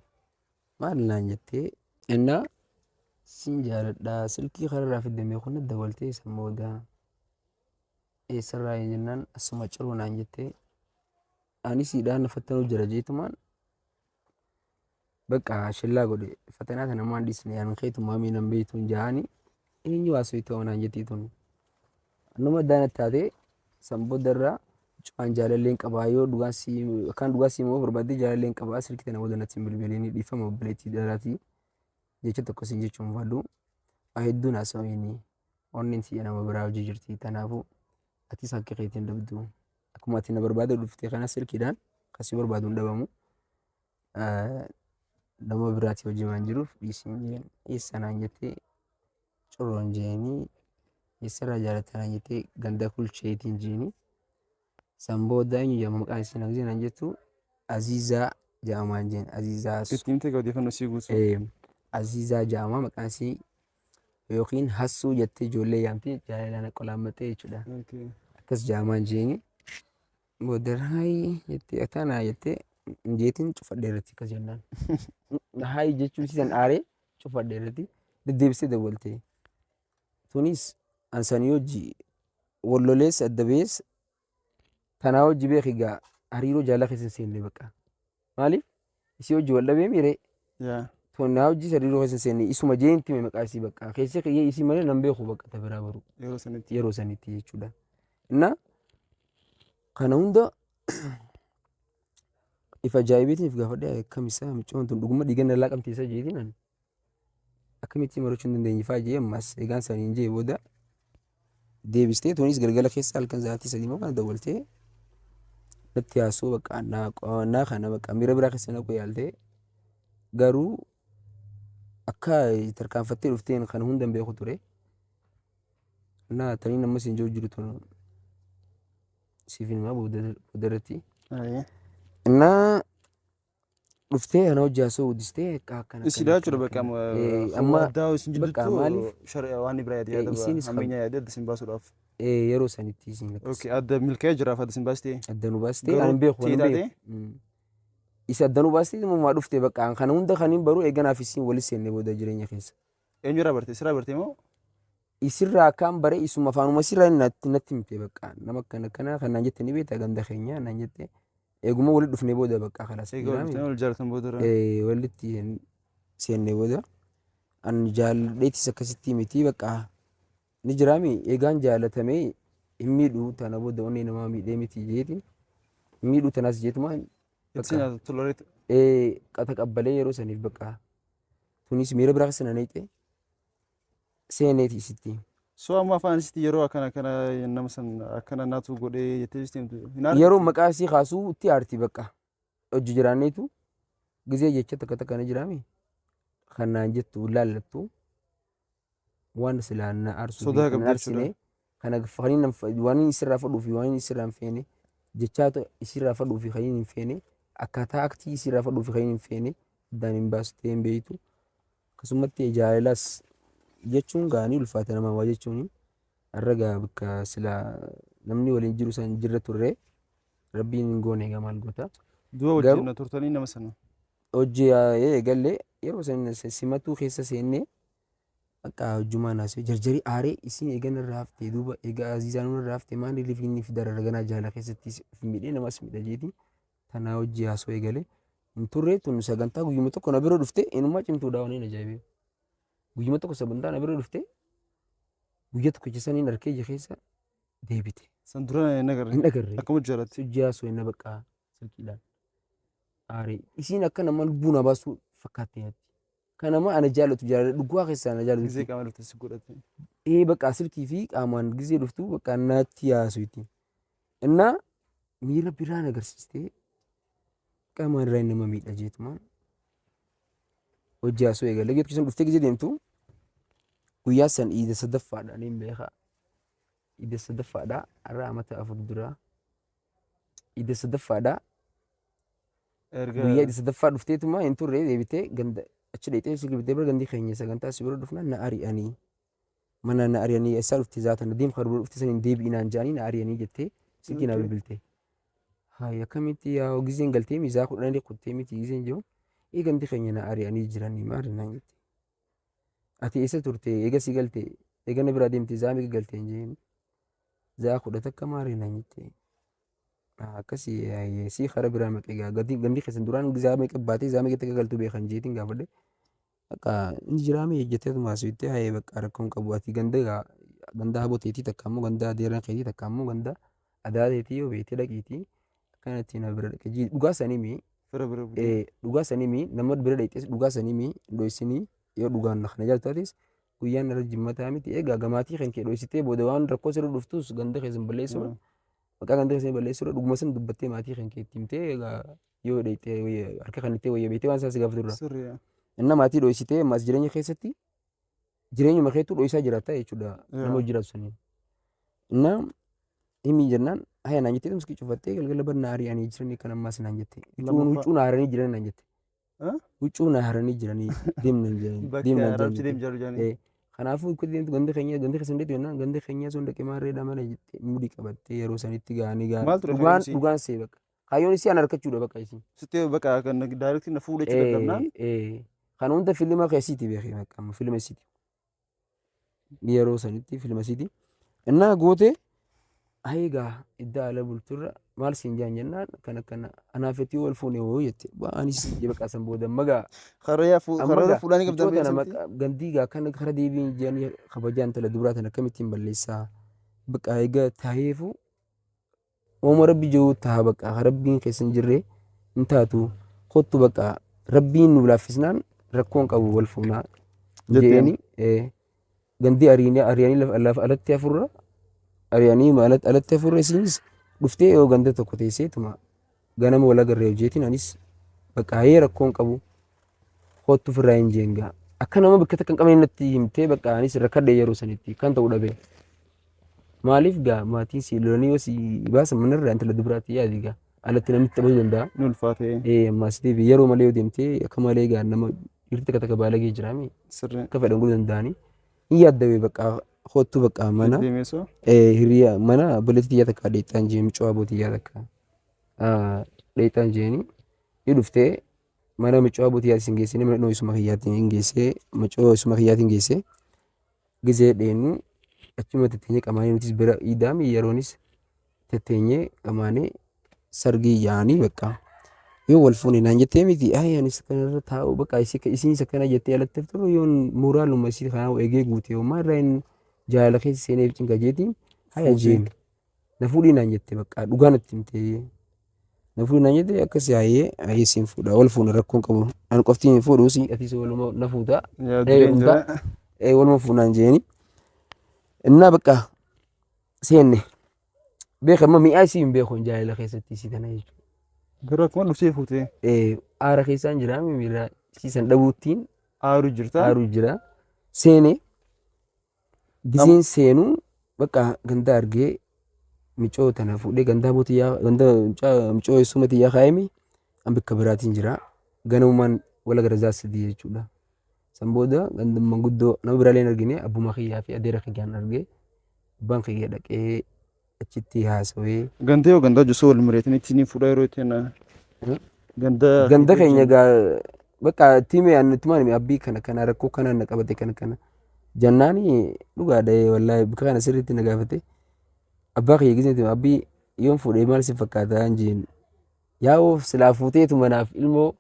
maal naan jettee innaa siin jaaladhaa silkii kanarraa fidden beeku na dabaltee san booda eessarraa hin jennaan asuma ciruu naan jettee anis hidhaan fattanuu jira jeetumaan በቃ ሽላ ጎዴ ፈተና ተነማ እንዲስ ነው ያን ከይቱ ማሚ ነም ቤቱን ጃኒ እኙ ዋሶይቶ ሆና እንጀቲቱን ነመ ዳነታቴ ሰምቦ ደራ ጫን ጃለሌን ቀባዮ ዱጋሲ ካን ዱጋሲ ሞ በርባዲ ጃለሌን ቀባ ስልክ ተነ ወደነት ሲምብልቤሌኒ ዲፈ ሞብሌቲ ደራቲ ጀቸ ተቆሲን ጀቹን ባሉ አይዱን አሰውኒ ኦኒን ሲየና መብራው ጅጅርቲ ተናፉ አቲስ ሀቂቀት እንደብዱ አኩማቲ ነበርባደ ዱፍቴ ከና ስልክ ዳን ከሲ በርባዱ እንደበሙ nama biraati hojii waan jiruuf dhiisiin jeen eessanaan jettee curroon jeenii eessarraa jaalatanaan jettee ganda kulcheetiin jeenii san booda eenyu jedhama maqaan isiin agzeenaan jettu Aziizaa jedhamaan jeen Aziizaa Ittiin ta'e odeeffannoo sii guutuu. Aziizaa jedhama maqaan isii yookiin hassuu jettee ijoollee yaamtee jaalalaan qolaammattee jechuudha. Akkas jedhamaan jeenii booda hayi jettee ataanaa jettee njeetiin cufadheerratti akkas jennaan. Hayi jechuun siisan aaree cufadheerratti deddeebisee dabalte. Tunis ansanii hojii wallolees adda bees tanaa hojii beek egaa hariiroo jaalala keessa seenne baqa. Maaliif isii hojii wal dhabee miiree tanaa hojii hariiroo keessa seenne isuma jeenitti mee maqaa isii baqa. Keessi kiyyee isii malee nan beeku baqa tabiraa baru. Yeroo sanitti jechuudha. Innaa kana hunda ifa ajaa'ibeetiif gaafadhee akkamisaa michoon tun dhuguma dhiigan irraa qabsiisa jeetiin ani akkamitti marachuu hin dandeenye fa'aa jee ammas eegaan saniin jee booda deebistee tunis galgala keessa halkan sa'aatii sadii moo kana dawwaltee natti haasoo bakka naa kana bakka miira biraa keessa naquu yaaltee garuu akka tarkaanfattee dhufteen kan hunda hin beeku ture naa taniin ammas hin jiru jiru tun siif himaa boodarratti. እና ዱፍቴ ነው ጃሶ ዲስቴ ካከና እስዳ ቹ በቃ አማ ዳው ስንጅቱ በቃ ማሊፍ ሸርያ ዋኒ ብራይድ ያደ አመኛ ያደ ሲምባሱ ዳፍ የሮ ሰኒቲ ሲን ኦኬ አደ ሚልከ ጅራፍ አደ ሲምባስቴ አደኑ ባስቴ አን ቤኹ ወን ቤ ኢስ አደኑ ባስቴ ሞ ዱፍቴ በቃ ካን ሁንደ ካኒን በሩ ኤገና ፊሲን ወልስ የነ ቦደ ጅረኛ ኸንስ ኤኙራ በርቴ ስራ በርቴ ሞ ኢስራ ካም በረ ኢሱ መፋኑ መስራ ነትምቴ በቃ ነመከነ ከና ከናን ጀተኒ ቤት አገንደ ኸኛ ናን ጀቴ eeguma walitti dhufnee booda bakka kanas walitti walitti seennee booda an jaaladheetis akkasitti miti bakka ni jiraami eegaan jaalatamee hin miidhu tana booda onnee namaa miidhee miti jeetiin hin miidhu tanas jeetuma Itti nyaata toloreetu. qata qabbalee yeroo saniif bakka tunis miira biraa sana neeqee seeneeti isitti. So amma afaan isitti yeroo akkana nama san akkana naatu godhee jettee isitti hin aarti. Yeroo maqaa isii kaasuu itti aarti bakka hojii jiraanneetu gizee jecha takka takka na jiraami kan naan jettu laallattu waan silaa na aarsu Sodaa fi qabdi na arsine kana waan isirraa fudhuu fi waan isirraa hin feene jechaata isirraa fudhuu fi kan hin feene akkaataa aktii isirraa fudhuu fi kan hin feene addaan hin baastee hin beektu akkasumatti jaalalas jechuun gaanii ulfaata nama waa jechuun har'a bakka silaa namni waliin jiru san jirra turre rabbiin hin goone egaa maal goota. Du'a wajjin turtanii nama sana. Hojii eegalee yeroo san simatuu keessa seennee akka hojjumaa naasee jarjarii aaree isin eegan irraa haftee duuba egaa aziizaan irraa haftee maal illee finni fi dararganaa jaala keessatti miidhee namas miidha jeetii tanaa hojii haasoo eegalee hin turre tun sagantaa guyyuma tokko na bira dhufte inumaa cimtuudha waan hin ajaa'ibee guyyuma tokko sagantaa na bira dhufte guyya tokko jessaniin harkee ija keessa deebite. San dura hin agarre. Hin agarre. Akkuma jaalatti. Hojii haasoo hin baqqaa silkiidhaan aaree isiin akka nama lubbuu na baasuu fakkaattee nyaatti. Kan nama ana jaallatu jaalladha dhugaa keessaa na jaallatu. Gizee qaama dhufte si godhate. Bakka silkii fi qaamaan gizee dhuftu bakka naatti haasoo itti. Innaa miira biraan agarsiistee qaamaan irraa nama miidha jeetumaan hojii haasoo eegalee geetu keessan dhuftee gizee deemtu guyyaa san iida sadaffaadha ni beekaa. Iida sadaffaadha har'a amata afur dura iida sadaffaadha. Guyyaa iida sadaffaa dhufteetuma hin turre deebitee ganda achi dheetee si gibdee bira gandi keenya sagantaa si bira dhufna na ari'anii mana na ari'anii isaa dhufte zaatan deem kan dura dhufte saniin deebi'inaan jaanii na ari'anii jettee silkii na bilbilte. Haa akkamitti yaa gizeen galtee miizaa kudhanii kuttee miti gizeen jiru gandi keenya na ari'anii jiranii maali naan jette. Ati eessa turte eega si galte eega na biraa deemte zaa meeqa galte hin jeen zaa kudha takka maali naan jette. Akkasii si karaa biraa maqee gandi keessan duraan zaa meeqa baatee zaa meeqa takka galtu beekan jeetiin gaafadhe. Akka inni jiraame ejjeteetu maaswiittee hayee bakka rakkoon qabu ati ganda haboteetii takka ammoo ganda adeeran keetii takka ammoo ganda adaateetii yoo beetee dhaqiitii akkanatti na bira dhaqe dhugaa sanii mii dhugaa sanii mii nama bira dhaqxees dhugaa sanii mii dho'isinii yoo dhugaan kana jaallataatis guyyaan irra jimmataa miti egaa gamaatii kan kee dho'isitee booda waan rakkoo sirra dhuftus ganda keessan balleessuudha maqaa ganda keessan balleessuudha dhuguma san dubbattee maatii kan kee itti himtee egaa yoo dhaqxee harka kan itti wayya beetee waan isaa si gaafaturra. Inna maatii dho'isitee ammas jireenya keessatti jireenyuma keetu dho'isaa jiraata jechuudha nama hojii jiraatu saniin. Inna himii jennaan haya naan jettee tumskii cufattee galgala barna ari'anii jiranii kan ammaas naan jette. Huccuu na haranii jiran naan jette. Huccuu na haranii jiranii deemnaan jiranii. Kanaafuu itti deemtu ganda keessan deetu jennaan ganda keenya sun dhaqee maarreedha mana jettee mudii qabattee yeroo sanitti gaanii dhugaan see bakka. Kaayyoon isii aan harkachuudha bakka isii. Sittee bakka kan daayirektii na fuudhee dadhabnaan. Kan hunda filma keessiiti beekee maqaan filma isiiti. Yeroo sanitti filma isiiti. Innaa gootee egaa idda ala bulturra maal siin jaan jennaan kana anaafetii wal fuunee hoo jette anis bakka san booda magaa. Karaa fuudhanii qabdan gandii gaa kan kara deebiin jedhanii kabajaan tala duraa tana akkamittiin balleessaa bakka egaa taayeefu ooma rabbi jiru taa bakka rabbiin keessan jirree hin taatu kottu bakka rabbiin nu laaffisnaan rakkoon qabu wal fuunaa jedhanii gandii ari'anii lafa alatti hafurra ari'anii alatti hafurra isinis dhuftee yoo ganda tokko teesseetuma ganama wal agarree hojjeetiin anis bakka hayee rakkoon qabu kottu ofirraa hin jeengaa akka nama bakka takka hin qabne natti himtee bakka anis rakkadhe yeroo sanitti kan ta'u dhabe. Maaliif gaa maatiin si lolanii yoo si baasan manarraa intala dubaraatti yaadi gaa alatti namni taphachuu danda'a. Ni ulfaatee. Ammas deebi yeroo malee yoo deemtee akka malee gaa nama dhiirri takka takka baalagee jiraami. Sirrii. Akka fedhan godhuu danda'anii. Hin yaaddawee bakka kottu bakka mana. Deemeesoo. Hiriyaa mana boleetti xiyyaa takka dheexxaan jee micoo aboo xiyyaa takka dheexxaan jeeni ni dhuftee mana micoo aboo xiyyaa isin geessee mana dho'isuma kiyyaatiin geessee micoo isuma kiyyaatiin geessee gizee dheenu achuma tetteenyee qamaanii nutis bira idaami yeroonis tetteenyee qamaanii sargii yaanii bakka yoo wal fuune naan jettee miti anis kanarra taa'u bakka isiin isa kana jettee alatteef turu yoon mooraaluma isii kanaa eegee guute yoommaa irraa hin jaalala keessa seeneef cinqa jeetiin jeen na fuudhii naan jette bakka dhugaa natti himtee na fuudhii naan jette akkas hayyee siin fuudha wal fuuna rakkoon qabu an qoftiin hin fuudhu si atis waluma na fuuta waluma fuunaan jeeni innaa bakka seenne beekama mi'aa isii hin beekon jaalala keessatti isii kana jechuudha. Garuu akkuma dhuftee fuutee. Aara keessaan jira miira siisan dhabuuttiin Aaru jirta. aaru jira seene giseen seenuu bakka ganda argee micoo tana fuudhee gandaa bootiyyaa ganda micoo eessuma tiyyaa kaa'ime an bakka biraatiin jira ganamumaan wala garazaa sadii jechuudha. San booda ganda manguddoo nama biraalee hin argine abbuma kiyyaa fi adeera kiyyaan argee abbaan kiyya dhaqee achitti haasawee. Ganda yoo ganda hojjetu wal mari'atanii ni fuudhaa yeroo ittiin ganda keenya gaa bakka tiime annatumaan abbii kana rakkoo kana na qabate kana jannaani dhugaadha wallahi bakka kana sirriitti na gaafate abbaa kiyya gisee abbii yoon fuudhee maal si fakkaata anjeen yaa'oo silaa fuuteetu manaaf ilmoo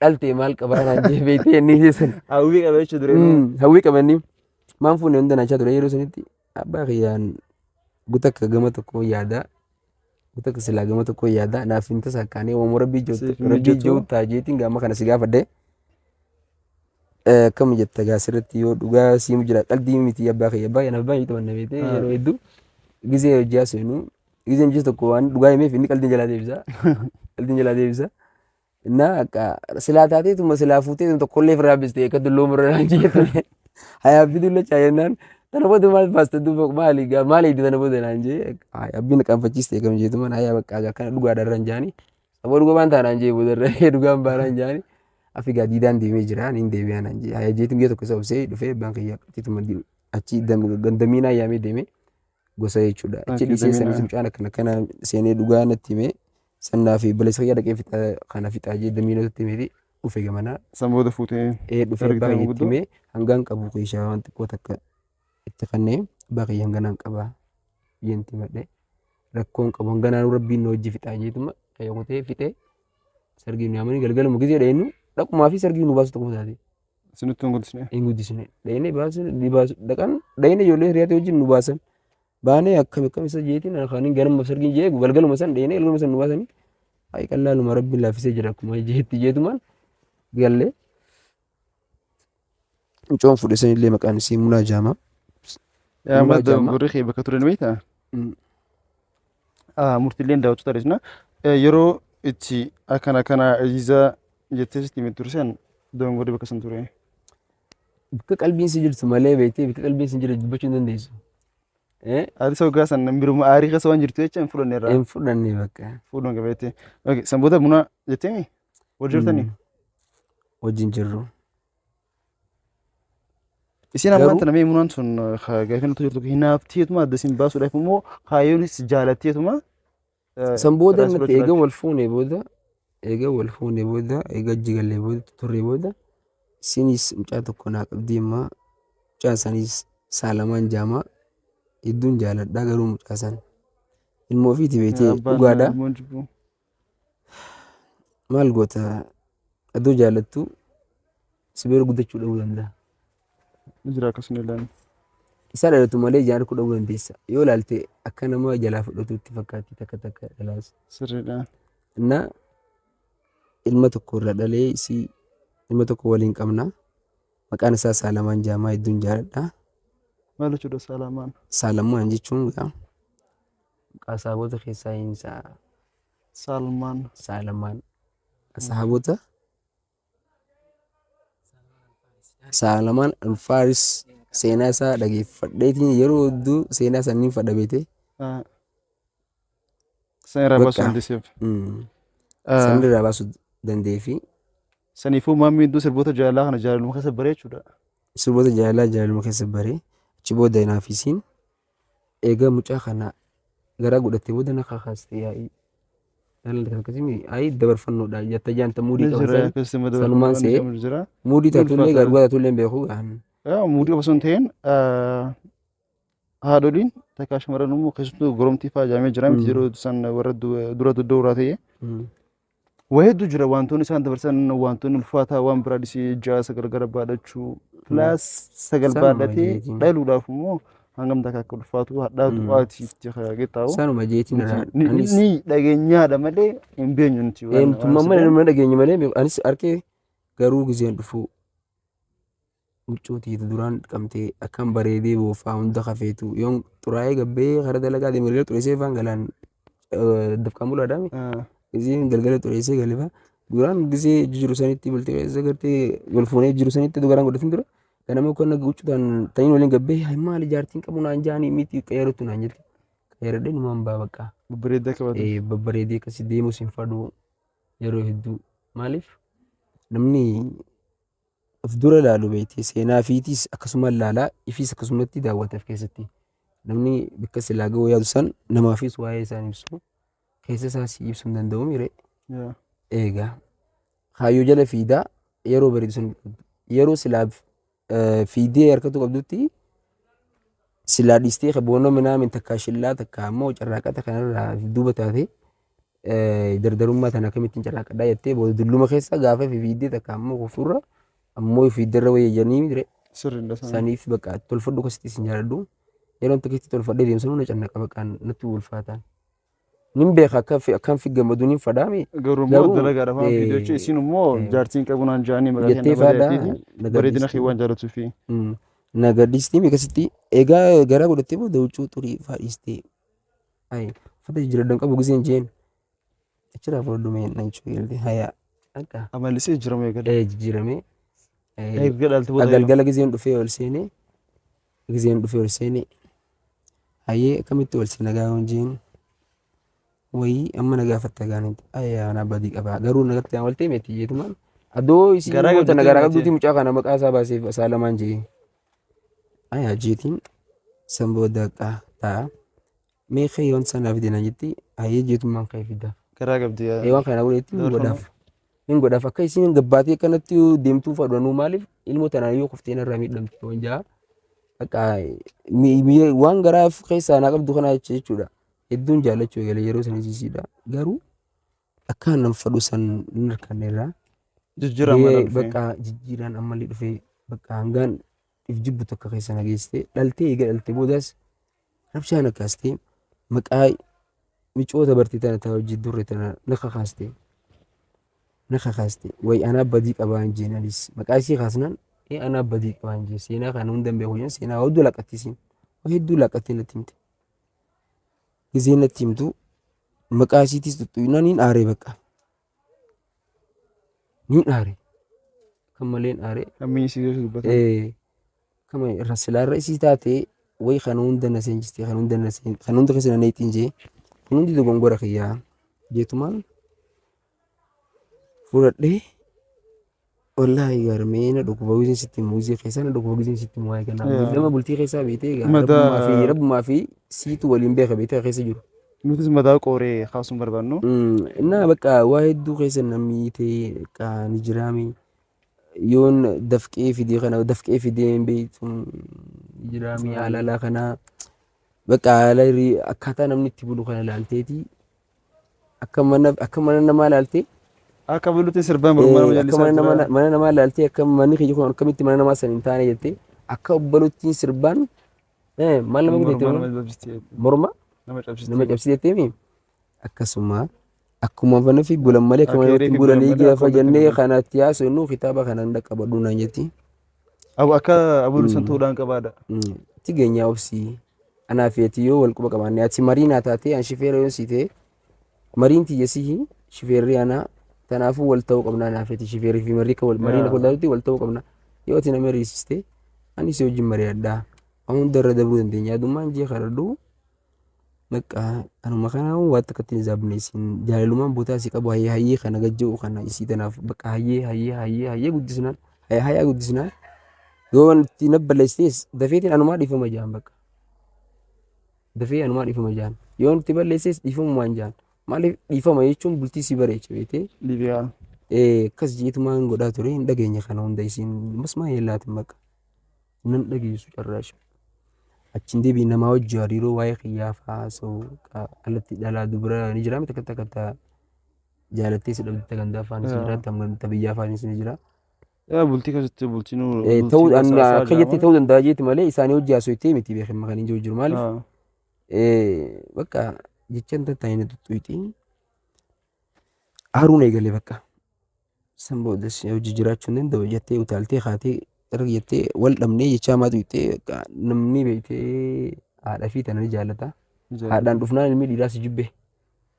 dhalte maal qabaa naan jee beektee inni keessan hawwii qabachuu ture. Hawwii qabanni maan fuudhee hunda naachaa ture yeroo sanitti abbaa kiyyaan gutakka gama tokko yaada gutakka silaa gama tokko yaada naaf hin tasaakkaanee waan rabbii ijoo taajeetiin gama kana si gaafadhe akkam jetta gaa sirriitti yoo dhugaa siimu jira qalbii miti abbaa kiyya abbaa yana abbaa nyita manna beete yeroo hedduu gisee hojjaa seenu gisee mijis tokko waan dhugaa himeef inni qalbiin jalaa deebisa innaa akka silaa taateetuma silaa fuuteetuma tokkollee firraa biste akka dulloo murra naan jeettune hayaa fi dulla chaayennaan tana booda maal baasta duuba maali itti tana booda naan jee abbiin qaanfachiiste kam jeetuman hayaa bakka kana dhugaadhaan raan jaani saboo dhugaa baan taanaan jee booda dhugaan baanaan jaani afigaa diidaan deemee jira niin deebi'aa naan jee hayaa jeetum gee tokko isa obsee dhufee abbaan kiyya tituma achi gandamiinaa yaamee deemee gosa jechuudha achi dhiisee sanis mucaan akkana seenee dhugaa natti himee sannaa fi balleessa kiyya dhaqee fixa kana fixaa jee damiinotatti himeeti dhufe gamanaa. San booda fuutee. Dhufe abbaa kiyyatti himee hangaan qabu keeshaa waan xiqqoo takka itti kannee abbaa kiyya hanganaan qabaa biyyatti madhe rakkoon qabu hanganaan rabbiin nu hojii fixaa jeetuma kayyamutee fixee sargii nu yaamanii galgaluma gisee dheennu dhaqumaa fi sargii nu baasu tokko taate. Sinitti hin guddisne. Hin guddisne dheenee baasu dhaqan dheenee ijoollee hiriyaatee wajjin nu baasan baanee akkam isa jeetiin akaaniin ganama sargiin jee galgaluma san dheenee galgaluma san nu baasanii hayi qallaaluma rabbiin laaffisee jira akkuma jeetumaan gallee mucoon fudhe sanillee maqaan isii Munaa Jaamaa. Yaa madda gurri kee bakka turan beektaa? Murtiileen daawwatu tarisna yeroo itti akkana ijiza jettee sitti himee tursan dongorri bakka san ture. Bakka qalbiin si jirtu malee beektee bakka qalbiin si jiru dubbachuu hin dandeessu. Ati isa ogaa san biruma aarii keessa waan jirtu jecha hin fudhanne irraa. Hin fudhanne bakka. Fuudhan qabeettee. San booda Munaa jettee wal jirtanii? Wajjin jirru. Isin amma tana mee Munaan sun gaafina jirtu hinaaftiituma adda isin baasuudhaaf immoo kaayyonis jaalattiituma. San booda natti eega wal fuune booda eega jigallee booda turre booda isinis mucaa tokko naa qabdii immoo mucaa isaaniis Saalamaan Jaamaa hedduun jaaladhaa garuu mucaa san ilmoo ofiiti beekee dhugaadhaa maal goota adoo jaalattu si bira guddachuu dhabuu danda'a. Jira akkasuma ilaalu. Isa dhalatu malee ijaan kudha dhabuu dandeessa. Yoo ilaalte akka nama jalaa fudhatuutti fakkaatti takka dhalaas. Sirriidha. Innaa ilma tokko irra dhalee isii ilma tokko waliin qabna. Maqaan isaa Saalamaan Jaamaa hedduun jaaladha. Maal jechuudha Saalamaan? Saalamaan jechuun maqaa sahaabota keessaa isaa Saalamaan. Sahaabota Saalamaan Alfaaris seenaa isaa dhageeffadheetiin yeroo hedduu seenaa isaanii fadha beete. Sanirraa baasuu dandeesseef. Sanirraa baasuu dandeefi. Saniifuu maammi iddoo sirboota jaalalaa kana jaalaluma keessa baree jechuudha. Sirboota jaalaluma keessa baree achi booda naafisiin eega mucaa kana garaa godhattee booda na kakaastee yaa'ii. Ayi dabarfannoodha jetta jaanta muudii qaban sanumaan see muudii taatullee garuu taatullee beekuu gahan. Muudii osoo hin ta'in haadholiin takka shamarran immoo keessattuu goromtii fa'aa jaamee jira miti yeroo san warra dura duraa ta'e Wahedduu jira wantoonni isaan dabarsan wantoonni ulfaataa waan biraa disii jaasa gargara baadhachuu pilaas sagal baadhatee dhaluudhaaf immoo hangam takka akka ulfaatu hadhaatu waati itti kaa'ee sanuma jeetiin ni dhageenyaadha malee hin beenyu nuti waan tumma malee nama dhageenya malee anis arkee garuu gizeen dhufu muccuutii duraan qabtee akkam bareedee boofaa hunda kafeetu yoon xuraa'ee gabbee kara dalagaa deemulee xureessee faan galaan dafqaa mulaadhaami gizeen galgala xureessee galifa duraan gizee jiru sanitti bultee keessa gartee golfuunee jiru sanitti dugaraan godhatin dura ganama kan guutuudhaan ta'iin waliin gabbee maali jaartiin qabu naan jaanii miti qeerutu naan jetti qeeradhee numaan baa bakka babbareedee qabate babbareedee akkasii deemus hin fadhu yeroo hedduu maaliif namni of dura ilaalu beekte seenaa fiitis akkasuma ilaalaa ifiis akkasumatti daawwataaf keessatti namni bakka silaa ga'uu yaadu san namaafis waa'ee isaan ibsu keessa isaas ibsuu hin danda'u mire eegaa kaayyoo jala fiidaa yeroo bareedu sun yeroo silaaf fiidee harkatu qabdutti silaa dhiistee boonoo minaamin takkaa shillaa takkaa ammoo carraaqata kanarraa duuba taate dardarummaa tana akkamittiin carraaqadhaa jettee booda dulluma keessa gaafa fiidee takkaa ammoo kufuurra ammoo fiidarra wayyanii mire saniif bakka tolfadhu kasitti isin jaaladhu yeroo tokkotti tolfadhee deemsanuu na cannaqa baqqaan natti ulfaataan. Nin beeka akkam fi gammadu nin fadhaame. Garuu immoo dalagaadhaaf waan fiidee jechuun isin immoo jaartiin qabu naan jaanii maqaa kenna bareedeetii bareedina kee waan jaalatuu fi. Nagaddiistii miikasitti egaa garaa godhattee booda huccuu xurii faadhiistee uffata jijjiiraddan qabu giseen jeen achirraa fuuldumee na jechuu galtee hayaa akka. Amallisee jijjiiramee gala. Jijjiiramee. Galgala giseen dhufee ol seenee hayyee akkamitti ol seena gaa'oon jeen. Wayii amma na gaafatta gaanitti ayyaa na badii qaba garuu nagatti aan waltee meetti jeetumaan adoo isin moota nagaraa qabduuti mucaa kana maqaa isaa baaseef isaa lamaan jee ayyaa jeetiin san booda ta'a mee kayyoon sanaaf deena jetti hayyee jeetummaan ka'ee fidda garaa qabdi waan kana godhetti hin godhaaf akka isin gabbaatee kanatti deemtuu fadhanuu maaliif ilmoo tanaan yoo kufteen irraa miidhamtu waan jaa akka waan garaaf keessaa naa qabdu kana jechuudha. Hedduun jaallachuu eegalee yeroo sana siisiidha. Garuu akkaan nama fadhu san hin harkanneerraa. Jijjiiraan ammallee dhufee bakka hangaan if jibbu tokko keessa nageessitee dhaltee eega dhaltee boodaas rabshaan akkaastee maqaa micoota bartee tana ta'a hojii durre tana na kakaastee wayi anaa badii qabaa hin jeenanis maqaa isii kaasnaan anaa badii qabaa hin jeen seenaa kana hunda hin beeku jeen seenaa hedduu laqattisiin hedduu laqattee natti himte. Gizeen natti himtu maqaa isiitis tuttu'inaa niin aaree bakka. Niin aaree. Kan maleen aaree. Ammii isii yoo dubbatan. Kama irra silaarra isii taatee wayi kan hunda na seenjistee kan hunda keessa na neetiin jee kun hundi dogongora kiyyaa jeetumaan fudhadhee wallaahi garmee na dhukkuba gizeen sitti muuzii keessaa na dhukkuba gizeen sitti muwaayee kanaaf nama bultii keessaa beetee rabbumaa fi siitu waliin beeka beetee keessa jiru. Nutis madaa qooree kaasuun barbaannu. Innaa bakka waa hedduu keessa namni ta'e kan jiraame yoon dafqee fidee hin beektu jiraame haalalaa kanaa bakka haala akkaataa namni itti bulu kana ilaalteeti akka mana namaa ilaaltee. Akka bulutti sirbaan barummaa nama jallisaa mana namaa ilaaltee akka manni kiyya kun akkamitti mana namaa san hin taane jettee akka obboluttiin sirbaan maal nama godhate morma nama cabsite jettee akkasuma akkuma fana fi bulan malee akkuma namatti bulanii gaafa jennee kanatti yaasonnu kitaaba kanaan dhaqqabadhu naan jetti. Akka abulu san ta'uudhaan qabaadha. Itti geenyaa obsii anaa fi ati yoo wal quba qabaanne ati marii naa taatee an shifeera yoon siitee mariin tiyyasii shifeerri anaa kanaafuu wal ta'uu qabnaa naafeti shifeerii fi mariin akka wal ta'uu qabna yoo ati nama riisiste anis wajjin mari'adhaa hunda irra dabruu dandeenya yaadummaan jee kadhadhu bakka anuma kanaa waan takkatti hin zaabne isin jaalalummaan bootaa si qabu hayyee kana gajja'u kana isii tanaaf bakka hayyee guddisnaan yoo wanti nabballeessitees dafeetiin anumaa dhiifama jaan bakka dafee anumaa dhiifama jaan yoo nuti balleessees dhiifamumaan jaan. Maaliif dhiifama jechuun bultii si bareecha beekte. Liibiyaa. Akkas jeetumaan godhaa ture hin dhageenya kana hunda isiin masmaa yeellaatiin bakka nan dhageessu carraash. Achiin deebii namaa wajji hariiroo waa'ee xiyyaafaa haasa'u alatti dhalaa dubara ni jiraame takka jaalattee si dhabde ganda afaan si jira tamganta biyya afaan si jira. Bultii keessatti bultii nu Ta'uu bultii akka jettee ta'uu danda'a jeeti malee isaanii hojii haasofitee miti beekan kan hin jiru maaliif bakka jechaan tattaa'ina tuttuuti. Haruun eegalee bakka san boodas hojii jiraachuu hin danda'u jettee utaaltee haatee irra jettee wal dhabnee jechaa maatu jettee namni beektee haadha fi tanani jaallata. Haadhaan dhufnaan ilmi dhiiraa si jibbe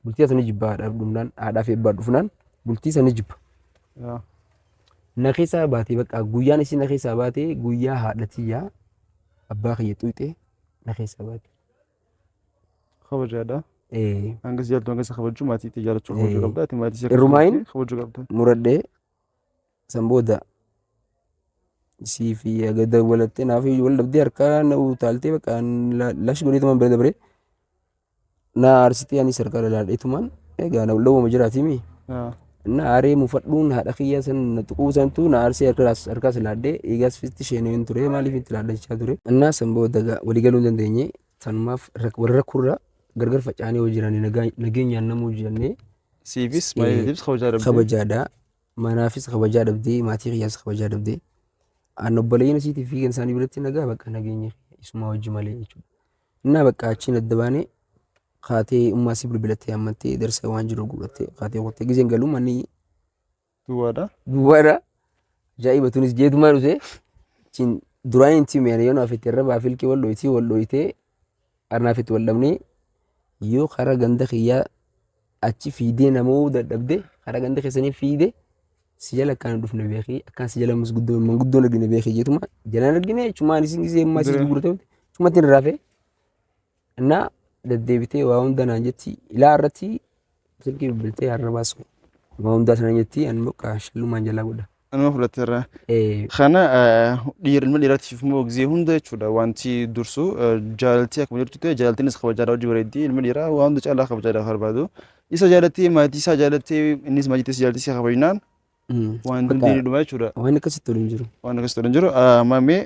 bultii sana jibba haadhaaf dhufnaan haadhaaf eebbaa dhufnaan bultii sana jibba. Na keessaa baatee bakka guyyaan isin na keessaa baatee guyyaa haadhatiyyaa abbaa kiyya xuuxee na keessaa baatee. Kabajaadha. Hanga jaalatu hanga isa kabajuu maatii itti jaalachuu kabajuu qabda. Ati maatii isa Irrumaayini kabajuu qabda. muradhee san booda isii fi agada walattee naaf wal dhabdee harkaa na utaaltee bakka lash godheetumaan bira dabree na aarsitee anis harkaa lalaadheetumaan egaa na dhawwama jiraatimi. Na aaree mufadhuun haadha kiyyaa san na tuquu santu na aarsee harkaas laadhee eegaas fitti sheeneen ture maaliif itti laadhachaa ture. Innaa san booda walii galuu hin dandeenye sanumaaf warra kurra gargar facaanee hojii jiranii nageenyaan namuu jiranii. Siifis maaliifis kabajaa dhabdee. Kabajaadha. Manaafis kabajaa dhabdee maatii kiyyaas kabajaa dhabdee. Aan obboleeyyin asiitii fi isaanii biratti nagaa bakka nageenya isuma hojii malee jechuudha. Innaa bakka achiin adda baanee kaatee ummaa si bilbilattee hammattee darsa waan jiru guurattee kaatee qottee gizeen galuu manni duwwaadha. Duwwaadha. Ajaa'iba tunis jeetumaa dhufee cin duraan hin timeen yoo naaf itti irra baafilkee wal dhoyitee arnaaf itti wal dhabnee yoo karaa ganda kiyyaa achi fiidee namoo dadhabde karaa ganda keessanii fiidee si jala akkaan dhufne beekii akkaan si jala manguddoon argine beekii jeetuma jalaan argine cumaan isin gisee ummaa si gurgurate cumatti hin raafee innaa deddeebitee waa hunda naan jetti ilaa irratti silkii bilbiltee har'a baasu waa hundaa sana jetti ani bakka shallumaan jalaa godha. Anuma fudhatteerra. Kana ilma dhiiraatiif immoo gisee hunda jechuudha wanti dursu jaalaltii akkuma jirtu ta'e jaalaltiinis kabajaadha hojii bareeddii ilma dhiiraa waa hunda caalaa kabajaadhaaf barbaadu. Isa jaalattee maatii isaa jaalattee innis maatii isaa jaalattee isaa kabajnaan waan hundee dhuma jechuudha. Waan akkasitti waliin jiru. Waan akkasitti waliin jiru. Maamee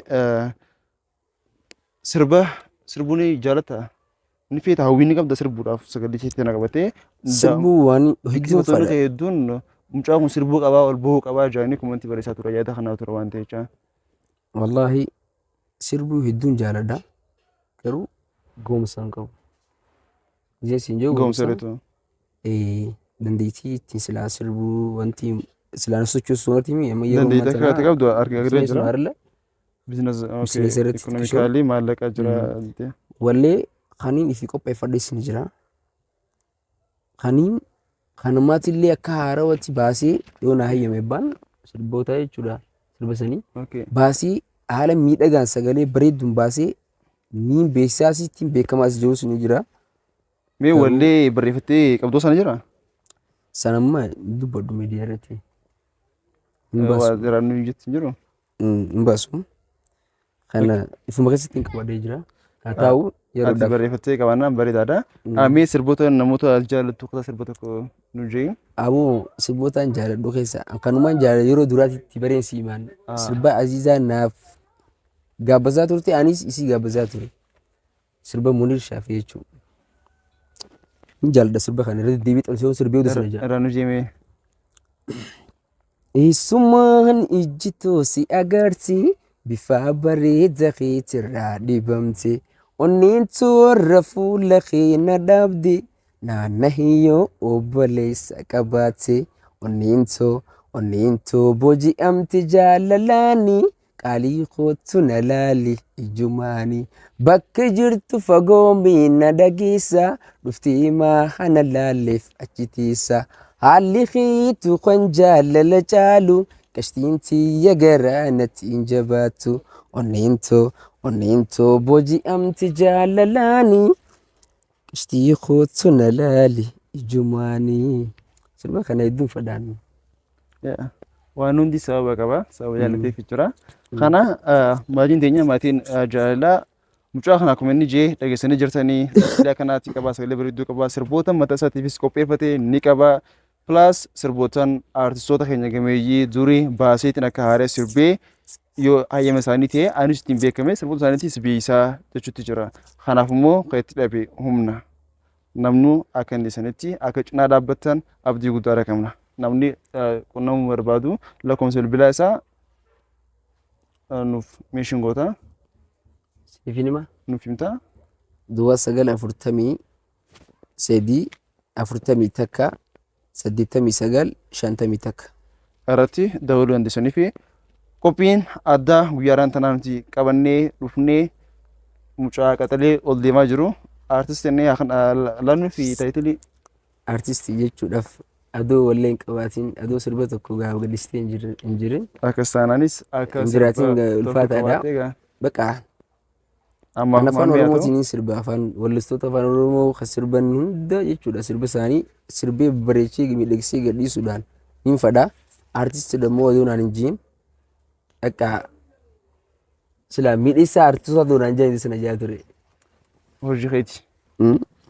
sirbuun jaalatta. Ni feeta hawwiin qabda sirbuudhaaf sagalee keetti na qabatee. Sirbuu waan hedduun fadha. Hedduun mucaa kun sirbuu qabaa ol bahuu qabaa jaanii kumanti bareesaa ture yaada kanaa ture waan ta'eef. Wallaahi sirbuu hedduun jaaladha garuu goomsa hin qabu. Jeesiin jiru goomsa reetu. Dandeettii ittiin silaa sirbuu wanti silaa sochoosu wanti amma yeroo ammaa dandeettii akka qabdu argaa jira. Bizinees ekonomikaalii maallaqa jira. Wallee kaniin ifi qopheeffadhees ni jira. Kaniin kanumaatillee akka haarawatti baasee yoo na hayyame baan sirboota jechuudha sirba sanii baasee haala miidhagaan sagalee bareedduun baasee niin beeksisaas ittiin beekamaas jirus ni jira. Mee wallee barreeffattee qabdoo sana jira? Sanammaa dubbadhu miidiyaa irratti. Waa jiraan nuyi jettiin jiru? Hin baasu. Kana ifuma keessatti hin qabadee jira. Haa ta'u yeroo ati barreeffattee qabaannaan bareedaadha. Mee sirboota namoota jaallattu kutaa sirba tokko nu jeen? Aboo sirbootaan jaalladhu keessa akkanumaan jaalladhu yeroo duraatitti bareensi himaan sirba Aziizaa naaf gaabbasaa turte anis isii gaabbasaa ture. Sirba Munir Shaafii jechuudha. Ni jaalladha sirba kana irratti deebii xalsee sirbee hunda sana jira. Irraa nu jeemee. Eessumaan ijjitoo si agarti bifa bareeda keetirraa dibamte. Onneen toora fuula kee na dhaabde naanna hiyyoo obboleessa qabaate onneen too booji'amte jaalalaani qaalii kootu na laali ijumaani bakka jirtu fagoo miina dhageessa dhuftee maahana laalleef achitiisa haalli keetu kan jaalala caalu qashtiin tiyya garaa natti hin jabaatu onneen too booji'amte jaalalaani qashtii kootu na laali ijumaani. Sirba kana hedduun fadhaan. Waan hundi sababa qaba. Sababa jaallateef jechuudha. Kana maatiin teenya maatiin jaalalaa mucaa kana akkuma inni jee dhageessanii jirtanii sagalee kanaatti qabaa sagalee bareedduu qabaa sirboota mataa isaatiifis qopheeffatee ni qabaa. Plus sirbootaan artistoota keenya gameeyyii durii baaseetiin akka haaree sirbee yoo hayyama isaanii ta'e anis ittiin beekame sirboota isaaniitiis beeyisaa jechuutti jira. Kanaaf immoo kan itti dhabe humna. namnu akka inni sanitti akka cinaa dhaabbatan abdii guddaa qabna. Namni qunnamuu barbaadu lakkoofsa bilbilaa isaa nuuf meeshaan goota. Sifinima. Nuuf himta. 941 takka irratti dabaluu dandeessanii fi qophiin addaa guyyaadhaan tanaa nuti qabannee dhufnee mucaa qaxalee ol deemaa jiru artistii inni laannuu fi taayitilii artistii jechuudhaaf adoo wallee hin qabaatiin adoo sirba tokko gaafa gadistee hin jirin akkas taanaanis akka jiraatiin ulfaataadha. Bakka amma afaan oromootiin sirba afaan wallistoota afaan oromoo kan sirban hunda jechuudha sirba isaanii sirbee bareechee miidhagsee gadhiisuudhaan hin fadha. Artistii dammoo adoo naan hin jiin akka sila miidhagsaa artistoota adoo naan jiran sana jaa ture. Hojii keeti.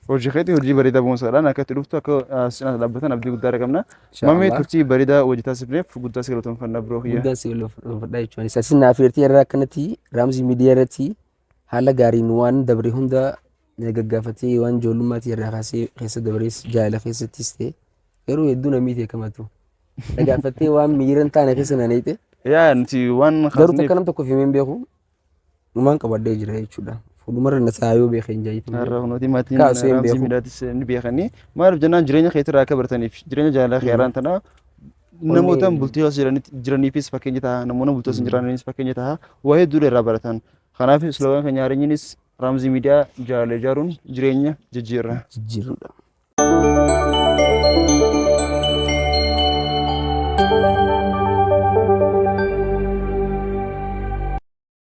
Hojii keeti hojii bareedaa boonsaadhaan akka itti dhuftu akka sinaa dhaabbatan abdii guddaa qabna. Mamee turtii bareedaa hojii taasifneef guddaa si galatoomfannaa biroo kiyya. Guddaa si galatoomfadhaa jechuudha. Isa sinaa feertii irraa akkanatti Raamzii miidiyaa irratti haala gaariin waan dabre hunda gaggaafatee waan ijoollummaatti irraa kaasee keessa dabrees jaalala keessattis ta'e yeroo hedduu namni beekamatu. Gaafattee waan miiran taane keessa naneete. Yaa nuti waan garuu takka nam tokko himeen beeku numaan qabadhee jira jechuudha. Fuuldumarra na saayoo beekeen jaayitu. Har'a kunuuti maatiin Raamzii miidhaatis ni beekanii maaliif jennaan jireenya keetirraa akka bartaniif jireenya jaalala keeraan tanaa namoota bultii os jiraniifis fakkeenya ta'a namoota bultii os hin jiraniifis fakkeenya ta'a waa hedduu irraa baratan. Kanaaf slogan keenya Raamzii miidiyaa jaalala ijaaruun jireenya jijjiirra. Jijjiirudha.